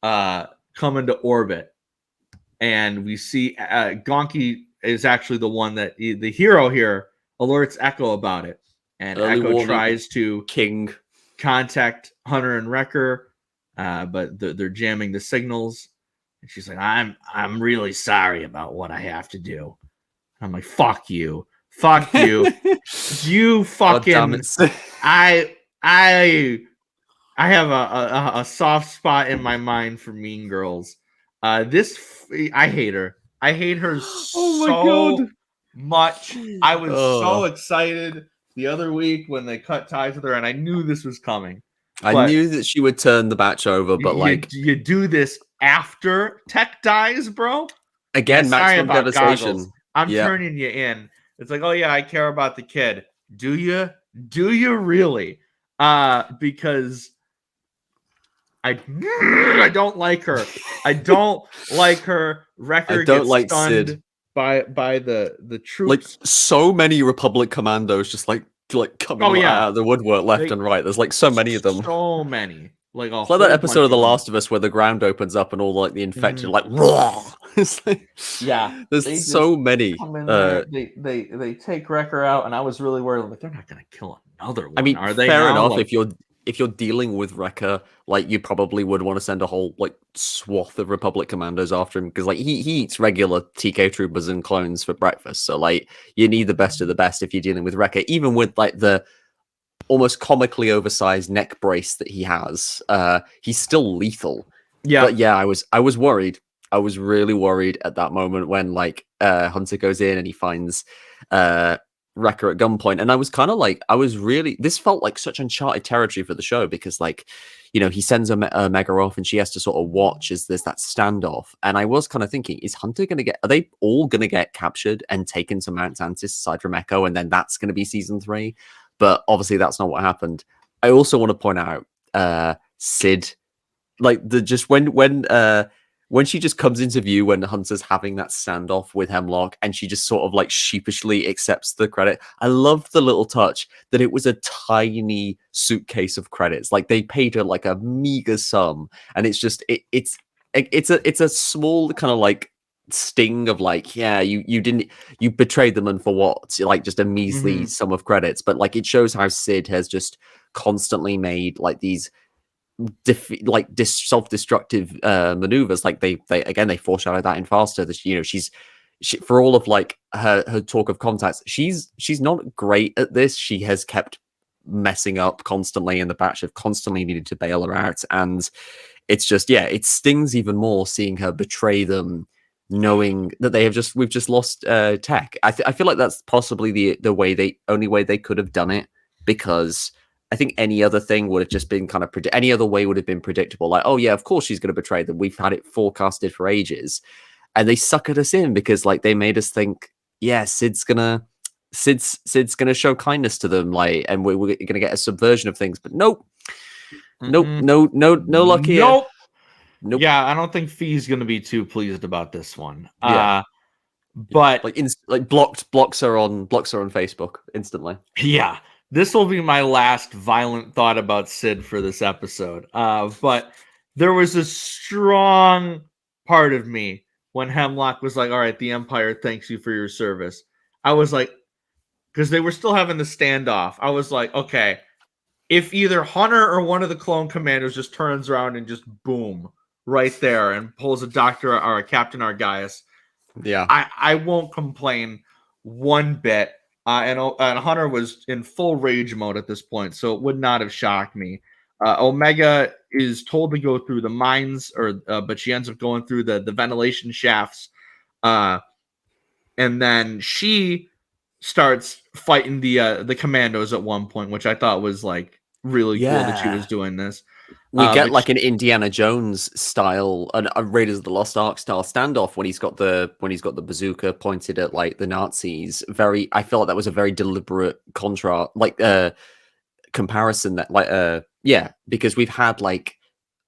come into orbit, and we see Gonki is actually the one that the hero here alerts Echo about it, and early Echo warning, tries to King contact Hunter and Wrecker, but they're jamming the signals, and she's like, I'm really sorry about what I have to do. I'm like, fuck you, you fucking. Oh, damn it. I have a soft spot in my mind for Mean Girls. I hate her. I hate her so much. I was so excited the other week when they cut ties with her, and I knew this was coming. I knew that she would turn the batch over, but you do this after Tech dies, bro. Again, maximum devastation. Goggles. I'm turning you in. It's like, oh yeah, I care about the kid. Do you? Do you really? Because I don't like her. I don't like her. Wrecker gets like stunned Sid. by the troops. Like so many Republic commandos just like coming out of the woodwork left and right. There's like so many of them. So many. Like it's like that episode of The Last of Us where the ground opens up and all like the infected like raw. It's like, there's so many. They take Wrecker out, and I was really worried. Like, they're not gonna kill another one. I mean, are they? Fair now? enough. Like, if you're dealing with Wrecker, like you probably would want to send a whole like swath of Republic commandos after him, because like he eats regular TK troopers and clones for breakfast. So like you need the best of the best if you're dealing with Wrecker, even with like the almost comically oversized neck brace that he has. He's still lethal. Yeah. But yeah, I was worried. I was really worried at that moment when like Hunter goes in and he finds Wrecker at gunpoint, and I was kind of like, this felt like such uncharted territory for the show, because like, he sends a Mega off and she has to sort of watch as there's that standoff, and I was kind of thinking, is Hunter are they all gonna get captured and taken to Mount Tantis aside from Echo, and then that's gonna be season 3? But obviously that's not what happened. I also want to point out Sid, like when she just comes into view when Hunter's having that standoff with Hemlock, and she just sort of like sheepishly accepts the credit. I love the little touch that it was a tiny suitcase of credits. Like they paid her like a meager sum, and it's just it's a small kind of like sting of like, yeah, you betrayed them, and for what? Like just a measly sum of credits. But like it shows how Sid has just constantly made like these self-destructive maneuvers. Like they foreshadow that in Faster, that she for all of like her talk of contacts, she's not great at this. She has kept messing up constantly, and the batch have constantly needed to bail her out, and it's just it stings even more seeing her betray them, knowing that we've just lost Tech. I feel like that's possibly the only way they could have done it, because I think any other thing would have just been kind of any other way would have been predictable. Like, oh yeah, of course she's going to betray them. We've had it forecasted for ages, and they suckered us in because like they made us think, yeah, Sid's gonna show kindness to them, like, and we're gonna get a subversion of things. But nope, no luck here. Nope. Yeah, I don't think Fee's gonna be too pleased about this one. Yeah. But blocks her on Facebook instantly. Yeah. This will be my last violent thought about Sid for this episode. But there was a strong part of me when Hemlock was like, all right, the Empire thanks you for your service. I was like, because they were still having the standoff. I was like, okay, if either Hunter or one of the clone commanders just turns around and just boom right there and pulls a Doctor or a Captain Argaius, I won't complain one bit. And Hunter was in full rage mode at this point, so it would not have shocked me. Omega is told to go through the mines, but she ends up going through the ventilation shafts, and then she starts fighting the commandos at one point, which I thought was like really cool that she was doing this. We get like an Indiana Jones style, a Raiders of the Lost Ark style standoff when he's got the bazooka pointed at like the Nazis. I feel like that was a very deliberate comparison that because we've had like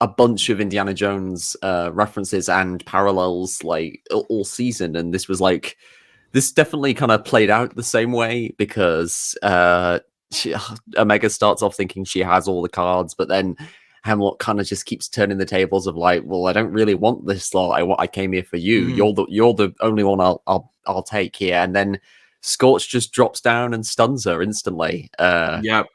a bunch of Indiana Jones references and parallels like all season, and this definitely kind of played out the same way because Omega starts off thinking she has all the cards, but then Hemlock kind of just keeps turning the tables of like, well, I don't really want this slot. I came here for you. You're the only one I'll take here. And then Scorch just drops down and stuns her instantly. Yep.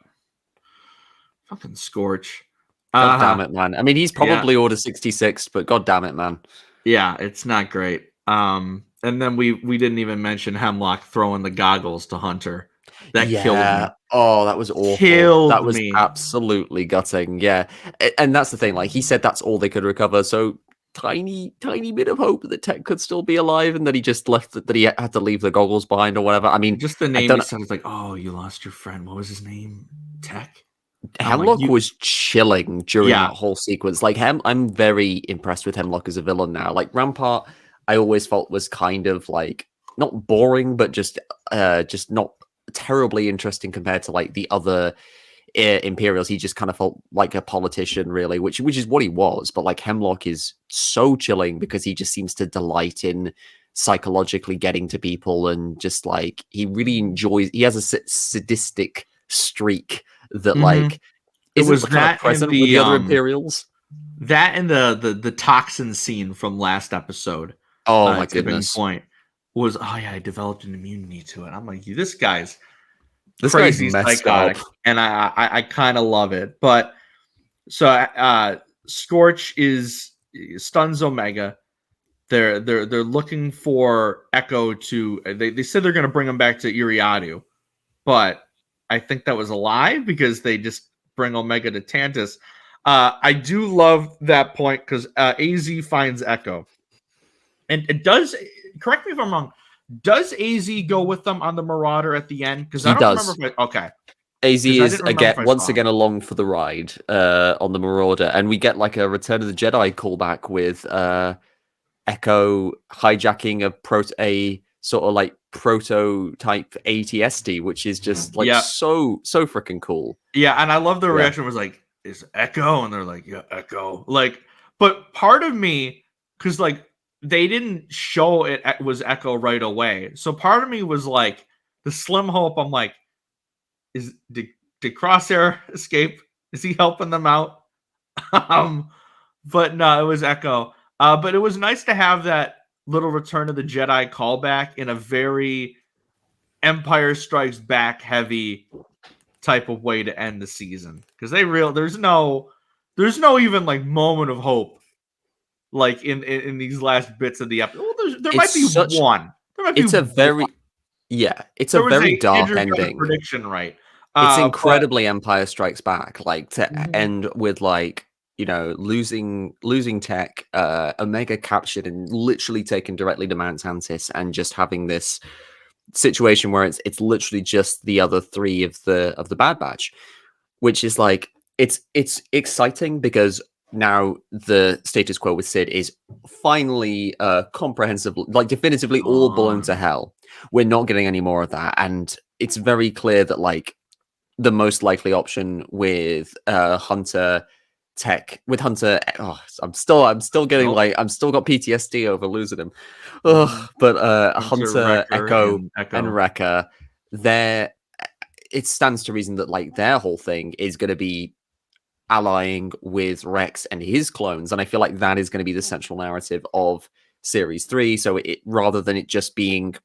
Fucking Scorch. God damn it, man. I mean, he's probably Order 66, but god damn it, man. Yeah, it's not great. And then we didn't even mention Hemlock throwing the goggles to Hunter. That killed me. Oh, that was awful. That was absolutely gutting. Yeah. And that's the thing. Like, he said that's all they could recover. So tiny bit of hope that Tech could still be alive and that he just that he had to leave the goggles behind or whatever. I mean, just the name he said was like, oh, you lost your friend. What was his name? Tech? Hemlock was chilling during that whole sequence. Like, I'm very impressed with Hemlock as a villain now. Like, Rampart, I always felt was kind of like not boring, but just not terribly interesting compared to like the other Imperials. He just kind of felt like a politician, really, which is what he was. But like Hemlock is so chilling because he just seems to delight in psychologically getting to people, and just like he really enjoys. He has a sadistic streak that like it was that present with the other Imperials. That and the toxin scene from last episode. Oh my goodness! Point was I developed an immunity to it. I'm like, this guy's crazy, psychotic, and I kind of love it. But so Scorch stuns Omega. They're looking for Echo to. They said they're going to bring him back to Eriadu, but I think that was a lie because they just bring Omega to Tantus. I do love that point because AZ finds Echo. And it does, correct me if I'm wrong, does AZ go with them on the Marauder at the end? Because I don't remember. Okay. AZ is once again along for the ride on the Marauder. And we get like a Return of the Jedi callback with Echo hijacking a sort of like prototype ATSD, which is just like so freaking cool. Yeah, and I love the reaction was like, is Echo? And they're like, yeah, Echo. Like, but part of me, because like they didn't show it was Echo right away. So part of me was like the slim hope. I'm like, did Crosshair escape? Is he helping them out? But no, it was Echo. But it was nice to have that little Return of the Jedi callback in a very Empire Strikes Back heavy type of way to end the season, because there's no even like moment of hope like in these last bits of the episode. Well, there might be one. It's a very dark ending. Prediction, right? It's incredibly Empire Strikes Back, like to end with like, you know, losing Tech, Omega captured and literally taken directly to Mount Tantis, and just having this situation where it's literally just the other three of the Bad Batch, which is like it's exciting because now the status quo with Sid is finally comprehensively, like definitively all blown to hell. We're not getting any more of that, and it's very clear that like the most likely option with Hunter Tech with Hunter. Oh, I'm still getting like I'm still got PTSD over losing him. But Hunter, Echo, and Wrecker, it stands to reason that like their whole thing is going to be allying with Rex and his clones, and I feel like that is going to be the central narrative of Series 3. So rather than it just being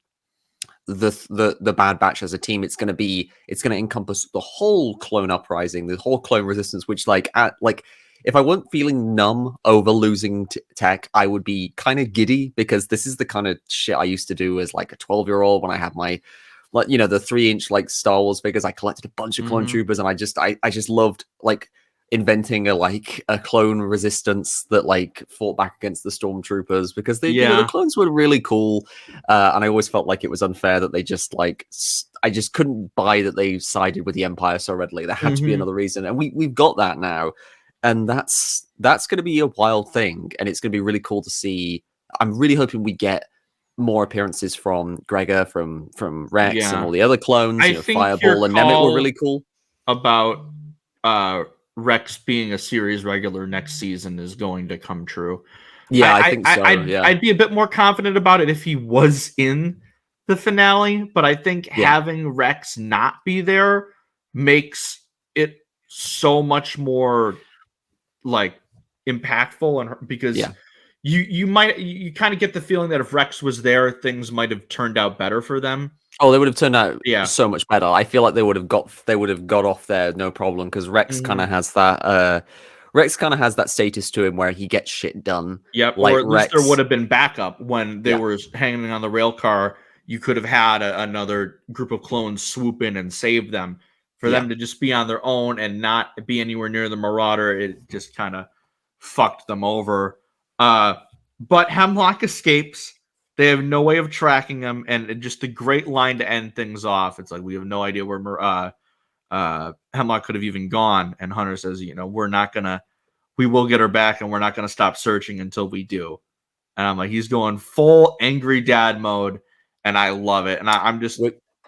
the Bad Batch as a team, it's going to encompass the whole clone uprising, the whole clone resistance, which if I weren't feeling numb over losing Tech, I would be kind of giddy, because this is the kind of shit I used to do as like a 12-year-old when I had my, like, you know, the 3-inch like Star Wars figures. I collected a bunch of clone troopers, and I just loved like inventing a clone resistance that like fought back against the stormtroopers, because you know, the clones were really cool, and I always felt like it was unfair that they just like I just couldn't buy that they sided with the Empire so readily. There had to be another reason, and we've got that now. and that's going to be a wild thing, and it's going to be really cool to see. I'm really hoping we get more appearances from Gregor, from Rex, and all the other clones. I think Fireball and Nemec were really cool. About Rex being a series regular next season is going to come true. Yeah, I think so. I'd be a bit more confident about it if he was in the finale, but I think having Rex not be there makes it so much more like impactful, and because you kind of get the feeling that if Rex was there, things might have turned out better for them. Oh, they would have turned out so much better. I feel like they would have got off there no problem, because Rex kind of has that status to him where he gets shit done. Yep, like or at least there would have been backup when they were hanging on the rail car. You could have had another group of clones swoop in and save them. For them to just be on their own and not be anywhere near the Marauder, it just kind of fucked them over. But Hemlock escapes. They have no way of tracking him, and just a great line to end things off. It's like, we have no idea where Hemlock could have even gone. And Hunter says, we will get her back, and we're not going to stop searching until we do. And I'm like, he's going full angry dad mode, and I love it. And I'm just,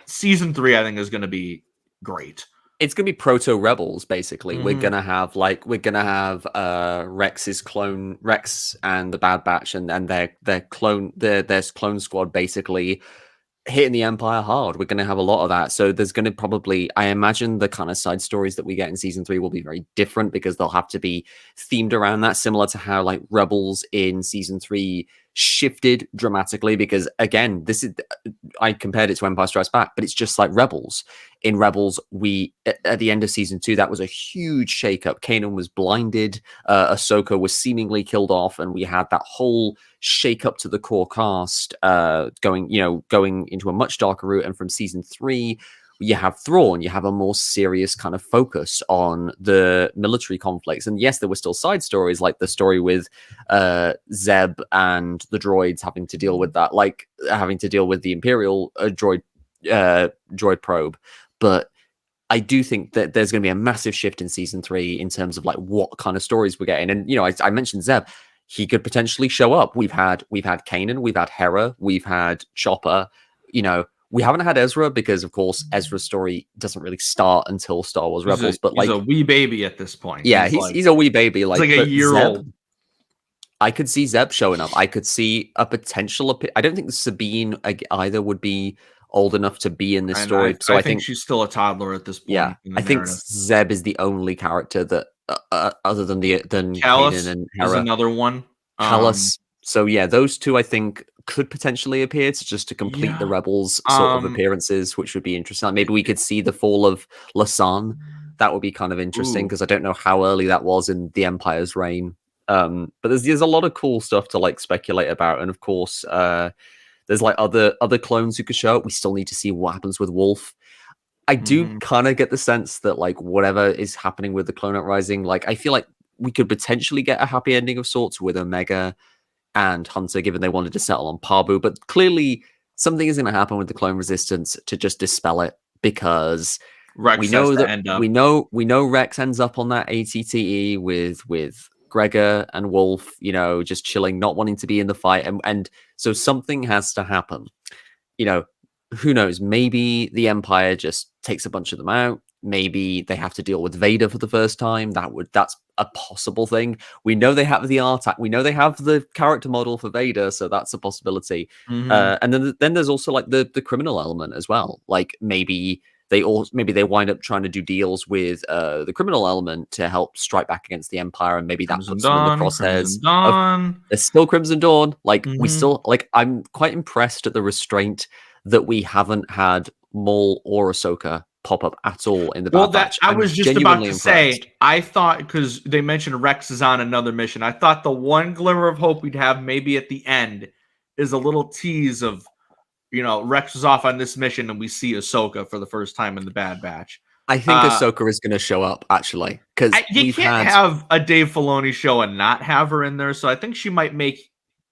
season 3, I think, is going to be great. It's gonna be proto rebels, basically. We're gonna have Rex's clone, Rex and the Bad Batch, and their clone squad basically hitting the Empire hard. We're gonna have a lot of that. So there's gonna probably, I imagine, the kind of side stories that we get in season 3 will be very different, because they'll have to be themed around that, similar to how like Rebels in season 3 shifted dramatically, because again, I compared it to Empire Strikes Back, but it's just like Rebels. In Rebels, at the end of season 2, that was a huge shakeup. Kanan was blinded, Ahsoka was seemingly killed off, and we had that whole shakeup to the core cast, going into a much darker route. And from season 3, you have Thrawn, you have a more serious kind of focus on the military conflicts. And yes, there were still side stories, like the story with Zeb and the droids having to deal with that, like having to deal with the Imperial droid probe. But I do think that there's going to be a massive shift in season 3 in terms of like what kind of stories we're getting. And I mentioned Zeb. He could potentially show up. We've had Kanan, we've had Hera, we've had Chopper. We haven't had Ezra, because, of course, Ezra's story doesn't really start until Star Wars Rebels. But he's a wee baby at this point. Yeah, he's a wee baby. Like a year-old. I could see Zeb showing up. I could see a potential. I don't think Sabine either would be old enough to be in this story. So I think she's still a toddler at this point. Yeah, I think Zeb is the only character that, other than Kanan and Hera, is another one. Callus. So yeah, those two I think could potentially appear to complete the Rebels sort of appearances, which would be interesting. Like maybe we could see the fall of Lasan. That would be kind of interesting, because I don't know how early that was in the Empire's reign. But there's a lot of cool stuff to like speculate about, and of course, there's like other clones who could show up. We still need to see what happens with Wolf. I do kind of get the sense that like whatever is happening with the Clone Uprising, like I feel like we could potentially get a happy ending of sorts with Omega and Hunter, given they wanted to settle on Pabu. But clearly something is going to happen with the Clone Resistance to just dispel it, because we know Rex ends up on that ATTE with Gregor and Wolf, just chilling, not wanting to be in the fight. And so something has to happen. Who knows? Maybe the Empire just takes a bunch of them out. Maybe they have to deal with Vader for the first time. That's a possible thing. We know they have the art. We know they have the character model for Vader, so that's a possibility. And then there's also like the criminal element as well. Like maybe they wind up trying to do deals with the criminal element to help strike back against the Empire, and maybe that puts them in the crosshairs. There's still Crimson Dawn. Like we still I'm quite impressed at the restraint that we haven't had Maul or Ahsoka pop up at all in the Bad Batch. I was just about to say, I thought, because they mentioned Rex is on another mission, I thought the one glimmer of hope we'd have maybe at the end is a little tease of, Rex is off on this mission and we see Ahsoka for the first time in the Bad Batch. I think Ahsoka is going to show up, actually, because you can't have a Dave Filoni show and not have her in there, so I think she might make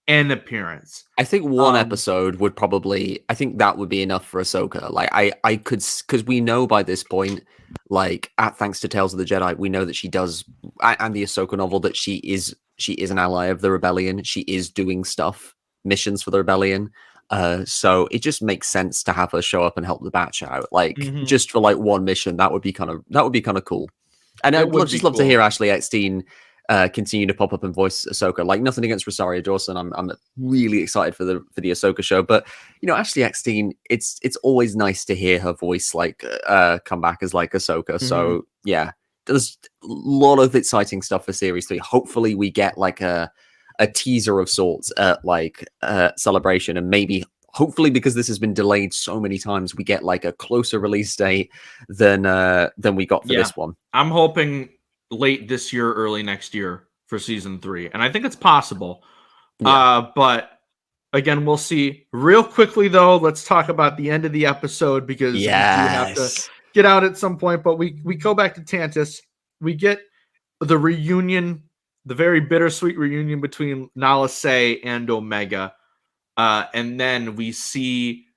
an appearance. I think one episode would probably, I think that would be enough for Ahsoka. Like I could, because we know by this point, like thanks to Tales of the Jedi, we know that she does, and the Ahsoka novel, that she is an ally of the rebellion. She is doing missions for the rebellion. So it just makes sense to have her show up and help the batch out. Like just for like one mission, that would be kind of cool. And I'd just love to hear Ashley Eckstein continue to pop up and voice Ahsoka. Like, nothing against Rosario Dawson. I'm really excited for the Ahsoka show. But Ashley Eckstein, it's always nice to hear her voice like come back as like Ahsoka. So yeah, there's a lot of exciting stuff for Series 3. Hopefully we get like a teaser of sorts at like Celebration, and maybe hopefully, because this has been delayed so many times, we get like a closer release date than we got for this one. I'm hoping late this year, early next year for season 3, and I think it's possible. But again, we'll see. Real quickly though, let's talk about the end of the episode, because we do have to get out at some point. But we go back to Tantus. We get the reunion, the very bittersweet reunion between Nala Se and Omega, and then we see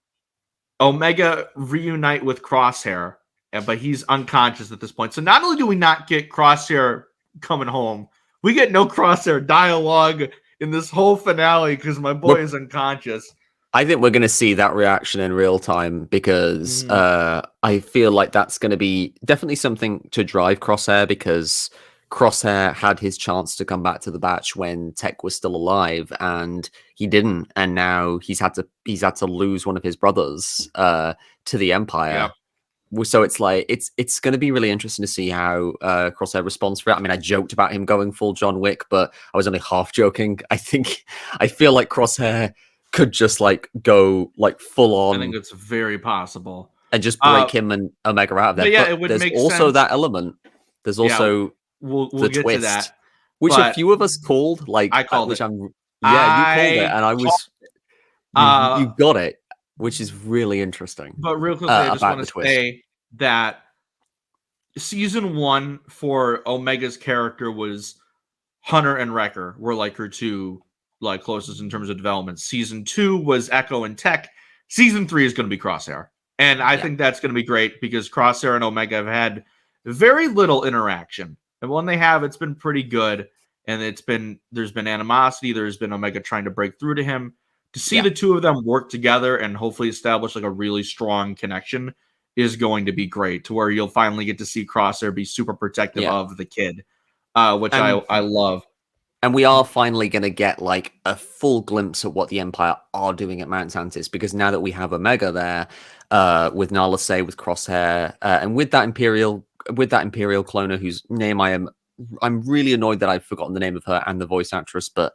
Omega reunite with Crosshair. But he's unconscious at this point. So not only do we not get Crosshair coming home, we get no Crosshair dialogue in this whole finale because my boy is unconscious. I think we're going to see that reaction in real time, because I feel like that's going to be definitely something to drive Crosshair, because Crosshair had his chance to come back to the batch when Tech was still alive, and he didn't. And now he's had to lose one of his brothers to the Empire. Yeah. So it's like it's going to be really interesting to see how Crosshair responds for it. I mean, I joked about him going full John Wick, but I was only half joking. I feel like Crosshair could just like go like full on. I think it's very possible, and just break him and Omega out of there. But yeah, but it would there's make also sense. that element. There's also we'll the get twist, to that, which a few of us called. Like I called which it. You called it, and I was you got it, which is really interesting. But real quickly, I just want to say that season 1 for Omega's character was Hunter and Wrecker were like her two like closest in terms of development. Season 2 was Echo and Tech. Season 3 is going to be Crosshair, and I think that's going to be great, because Crosshair and Omega have had very little interaction, and when they have, it's been pretty good. And there's been animosity. There's been Omega trying to break through to him. To see the two of them work together and hopefully establish like a really strong connection is going to be great, to where you'll finally get to see Crosshair be super protective of the kid, which I love. And we are finally going to get like a full glimpse at what the Empire are doing at Mount Tantis, because now that we have Omega there, with Nala Se, with Crosshair, and with that Imperial cloner whose name I'm really annoyed that I've forgotten the name of her and the voice actress, but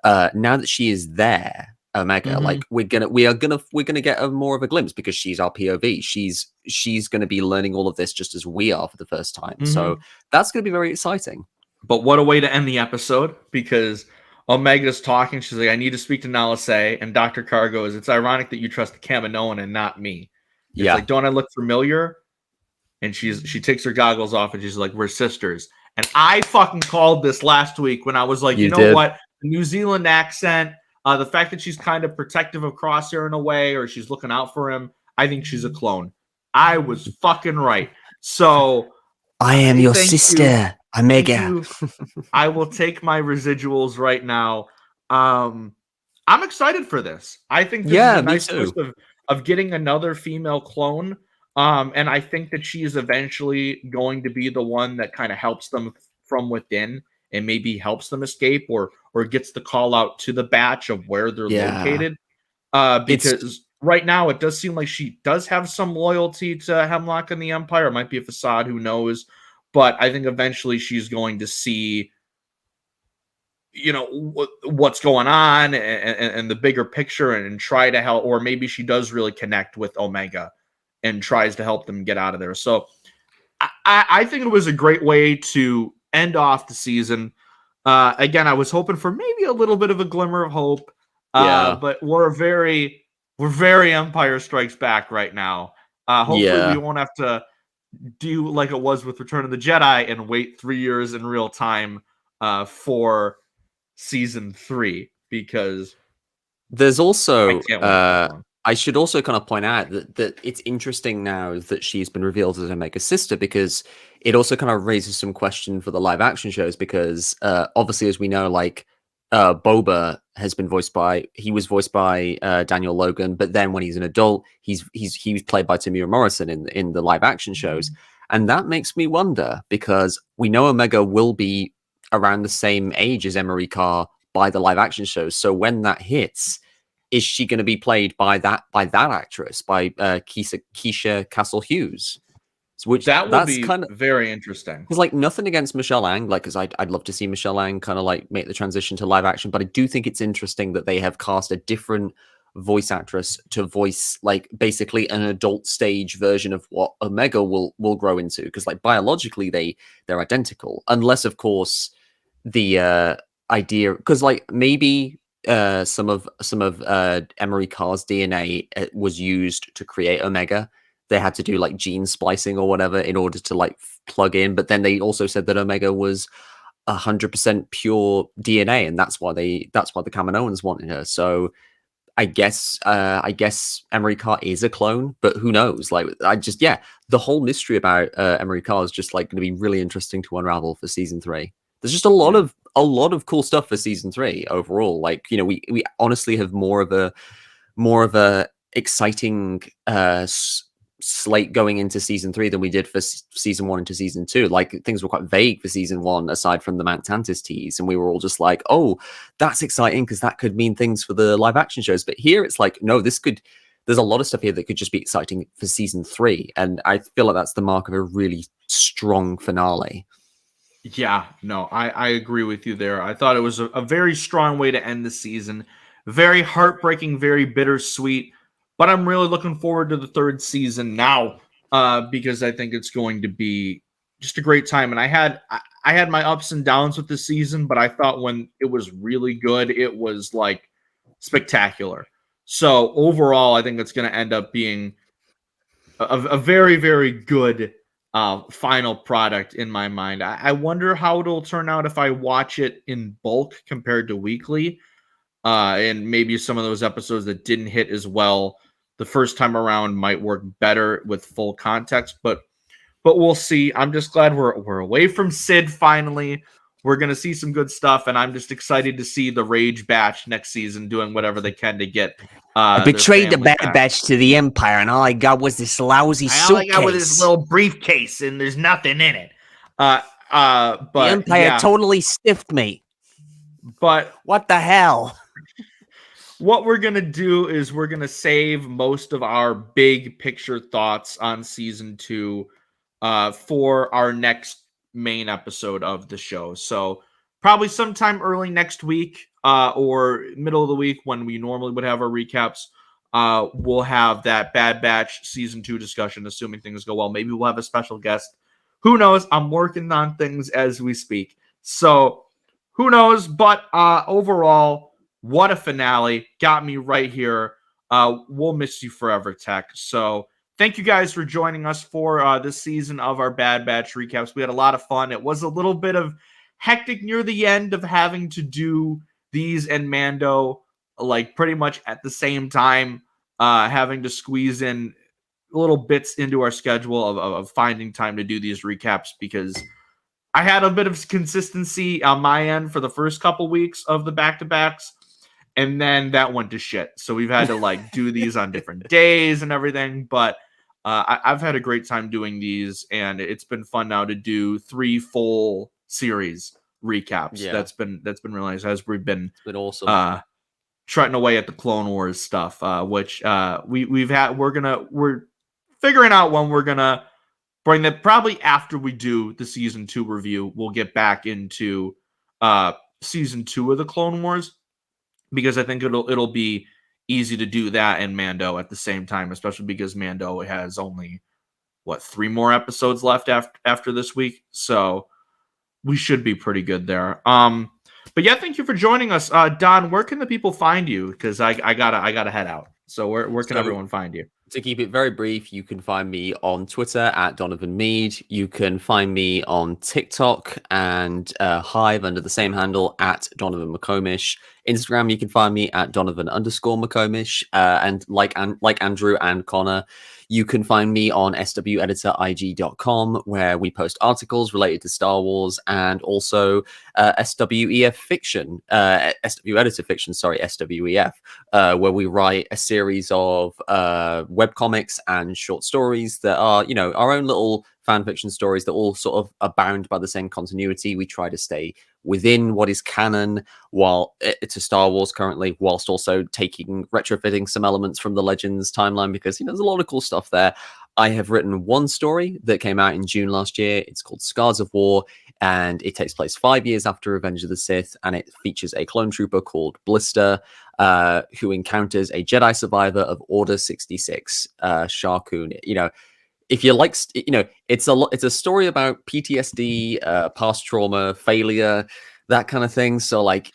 now that she is there, Omega, like we're gonna get more of a glimpse, because she's our POV. She's gonna be learning all of this just as we are for the first time. So that's gonna be very exciting. But what a way to end the episode, because Omega's talking. She's like, I need to speak to Nala Se, and Dr. Karr goes, it's ironic that you trust the Kaminoan and not me. It's like, don't I look familiar? And she takes her goggles off and she's like, we're sisters. And I fucking called this last week when I was like, you know what? The New Zealand accent, the fact that she's kind of protective of Crosshair in a way, or she's looking out for him, I think she's a clone. I was fucking right. So I am your sister, Omega. I will take my residuals right now. I'm excited for this. I think this is a nice twist of getting another female clone. And I think that she is eventually going to be the one that kind of helps them from within, and maybe helps them escape, or gets the call out to the batch of where they're located. Because right now it does seem like she does have some loyalty to Hemlock and the Empire. It might be a facade, who knows? But I think eventually she's going to see, what's going on and the bigger picture, and try to help, or maybe she does really connect with Omega and tries to help them get out of there. So I think it was a great way to end off the season. Again, I was hoping for maybe a little bit of a glimmer of hope. But we're very Empire Strikes Back right now. Hopefully we won't have to do like it was with Return of the Jedi and wait 3 years in real time for season 3, because There's also I can't wait for that one. I should also kind of point out that it's interesting now that she's been revealed as Omega's sister, because it also kind of raises some question for the live action shows, because obviously, as we know, like Boba has been voiced by Daniel Logan, but then when he's an adult, he was played by Tamura Morrison in the live action shows. And that makes me wonder, because we know Omega will be around the same age as Emerie Karr by the live action shows. So when that hits, is she going to be played by that actress, by Keisha Castle Hughes? Which that's be kind of very interesting. Because like, nothing against Michelle Ang, like, because I'd love to see Michelle Ang kind of like make the transition to live action, but I do think it's interesting that they have cast a different voice actress to voice like basically an adult stage version of what Omega will grow into, because like biologically they're identical, unless of course the idea, because like maybe some of Emerie Karr's DNA was used to create Omega. They had to do like gene splicing or whatever in order to like plug in, but then they also said that Omega was 100% pure DNA, and that's why the Kaminoans wanted her. So I guess Emerie Karr is a clone, but who knows? Like, the whole mystery about Emerie Karr is just like going to be really interesting to unravel for season 3. There's just a lot of cool stuff for season 3 overall. Like, you know, we honestly have more of a exciting slate going into season 3 than we did for season 1 into season 2. Like, things were quite vague for season 1 aside from the Mount Tantis tease, and we were all just like, oh, that's exciting because that could mean things for the live action shows. But here it's like, no, there's a lot of stuff here that could just be exciting for season 3, and I feel like that's the mark of a really strong finale. Yeah, no, I agree with you there. I thought it was a very strong way to end the season. Very heartbreaking, very bittersweet. But I'm really looking forward to the 3rd season now, because I think it's going to be just a great time. And I had my ups and downs with the season, but I thought when it was really good, it was like spectacular. So overall, I think it's going to end up being a very, very good final product in my mind. I wonder how it'll turn out if I watch it in bulk compared to weekly, and maybe some of those episodes that didn't hit as well the first time around might work better with full context, but we'll see. I'm just glad we're away from Sid finally. We're going to see some good stuff, and I'm just excited to see the Rage Batch next season doing whatever they can to get I betrayed the Bad Batch to the Empire, and all I got was this lousy suitcase. All I got was this little briefcase, and there's nothing in it. But the Empire totally stiffed me. But what the hell? What we're going to do is we're going to save most of our big picture thoughts on season 2 for our next main episode of the show. So probably sometime early next week or middle of the week when we normally would have our recaps, we'll have that Bad Batch season 2 discussion, assuming things go well. Maybe we'll have a special guest. Who knows? I'm working on things as we speak. So who knows? But overall, what a finale. Got me right here. We'll miss you forever, Tech. So thank you guys for joining us for this season of our Bad Batch recaps. We had a lot of fun. It was a little bit of hectic near the end of having to do these and Mando like pretty much at the same time, having to squeeze in little bits into our schedule of finding time to do these recaps, because I had a bit of consistency on my end for the first couple weeks of the back-to-backs, and then that went to shit. So we've had to like do these on different days and everything. But I've had a great time doing these, and it's been fun now to do 3 full series recaps. Yeah. That's been really nice, as we've been awesome. Trotting away at the Clone Wars stuff, which we're figuring out when we're gonna bring that. Probably after we do the season 2 review, we'll get back into season 2 of the Clone Wars, because I think it'll be easy to do that and Mando at the same time, especially because Mando has only 3 more episodes left after this week, so we should be pretty good there. But yeah, thank you for joining us, Don. Where can the people find you? Because I gotta head out. So where can everyone find you? To keep it very brief, you can find me on Twitter at Donovan Mead. You can find me on TikTok and Hive under the same handle at Donovan McComish. Instagram, you can find me at Donovan_McComish. And like Andrew and Connor, you can find me on sweditor.ig.com, where we post articles related to Star Wars and also SWEF fiction, SW Editor fiction, SWEF, where we write a series of webcomics and short stories that are, our own little fan fiction stories that all sort of are bound by the same continuity. We try to stay within what is canon to Star Wars currently, whilst also retrofitting some elements from the Legends timeline, because there's a lot of cool stuff there. I have written one story that came out in June last year. It's called Scars of War, and it takes place 5 years after Revenge of the Sith, and it features a clone trooper called Blister, who encounters a Jedi survivor of Order 66, Shar Kun. If you like, it's a story about PTSD, past trauma, failure, that kind of thing. So like,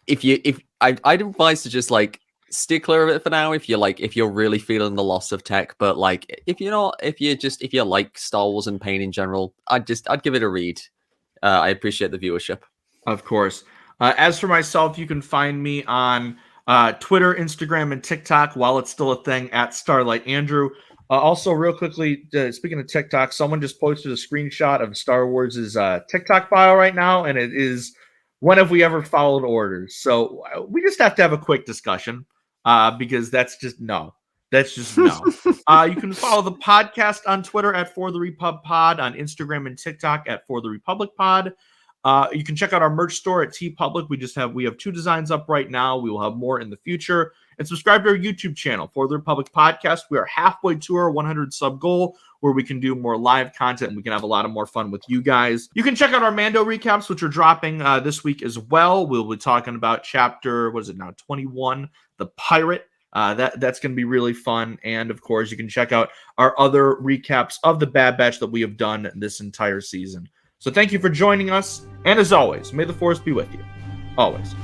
I'd advise to just like steer clear of it for now if you're really feeling the loss of tech. But like, if you like Star Wars and pain in general, I'd give it a read. I appreciate the viewership. Of course. As for myself, you can find me on Twitter, Instagram, and TikTok while it's still a thing at Starlight Andrew. Also, real quickly, speaking of TikTok, someone just posted a screenshot of Star Wars' TikTok bio right now, and it is, when have we ever followed orders? So we just have to have a quick discussion because that's just no. That's just no. You can follow the podcast on Twitter at For the Repub Pod, on Instagram and TikTok at For the Republic Pod. You can check out our merch store at TeePublic. We have 2 designs up right now. We will have more in the future. And subscribe to our YouTube channel, For the Republic Podcast. We are halfway to our 100 sub goal, where we can do more live content and we can have a lot of more fun with you guys. You can check out our Mando recaps, which are dropping this week as well. We'll be talking about chapter, 21, The Pirate. That's going to be really fun. And of course, you can check out our other recaps of the Bad Batch that we have done this entire season. So thank you for joining us. And as always, may the Force be with you. Always.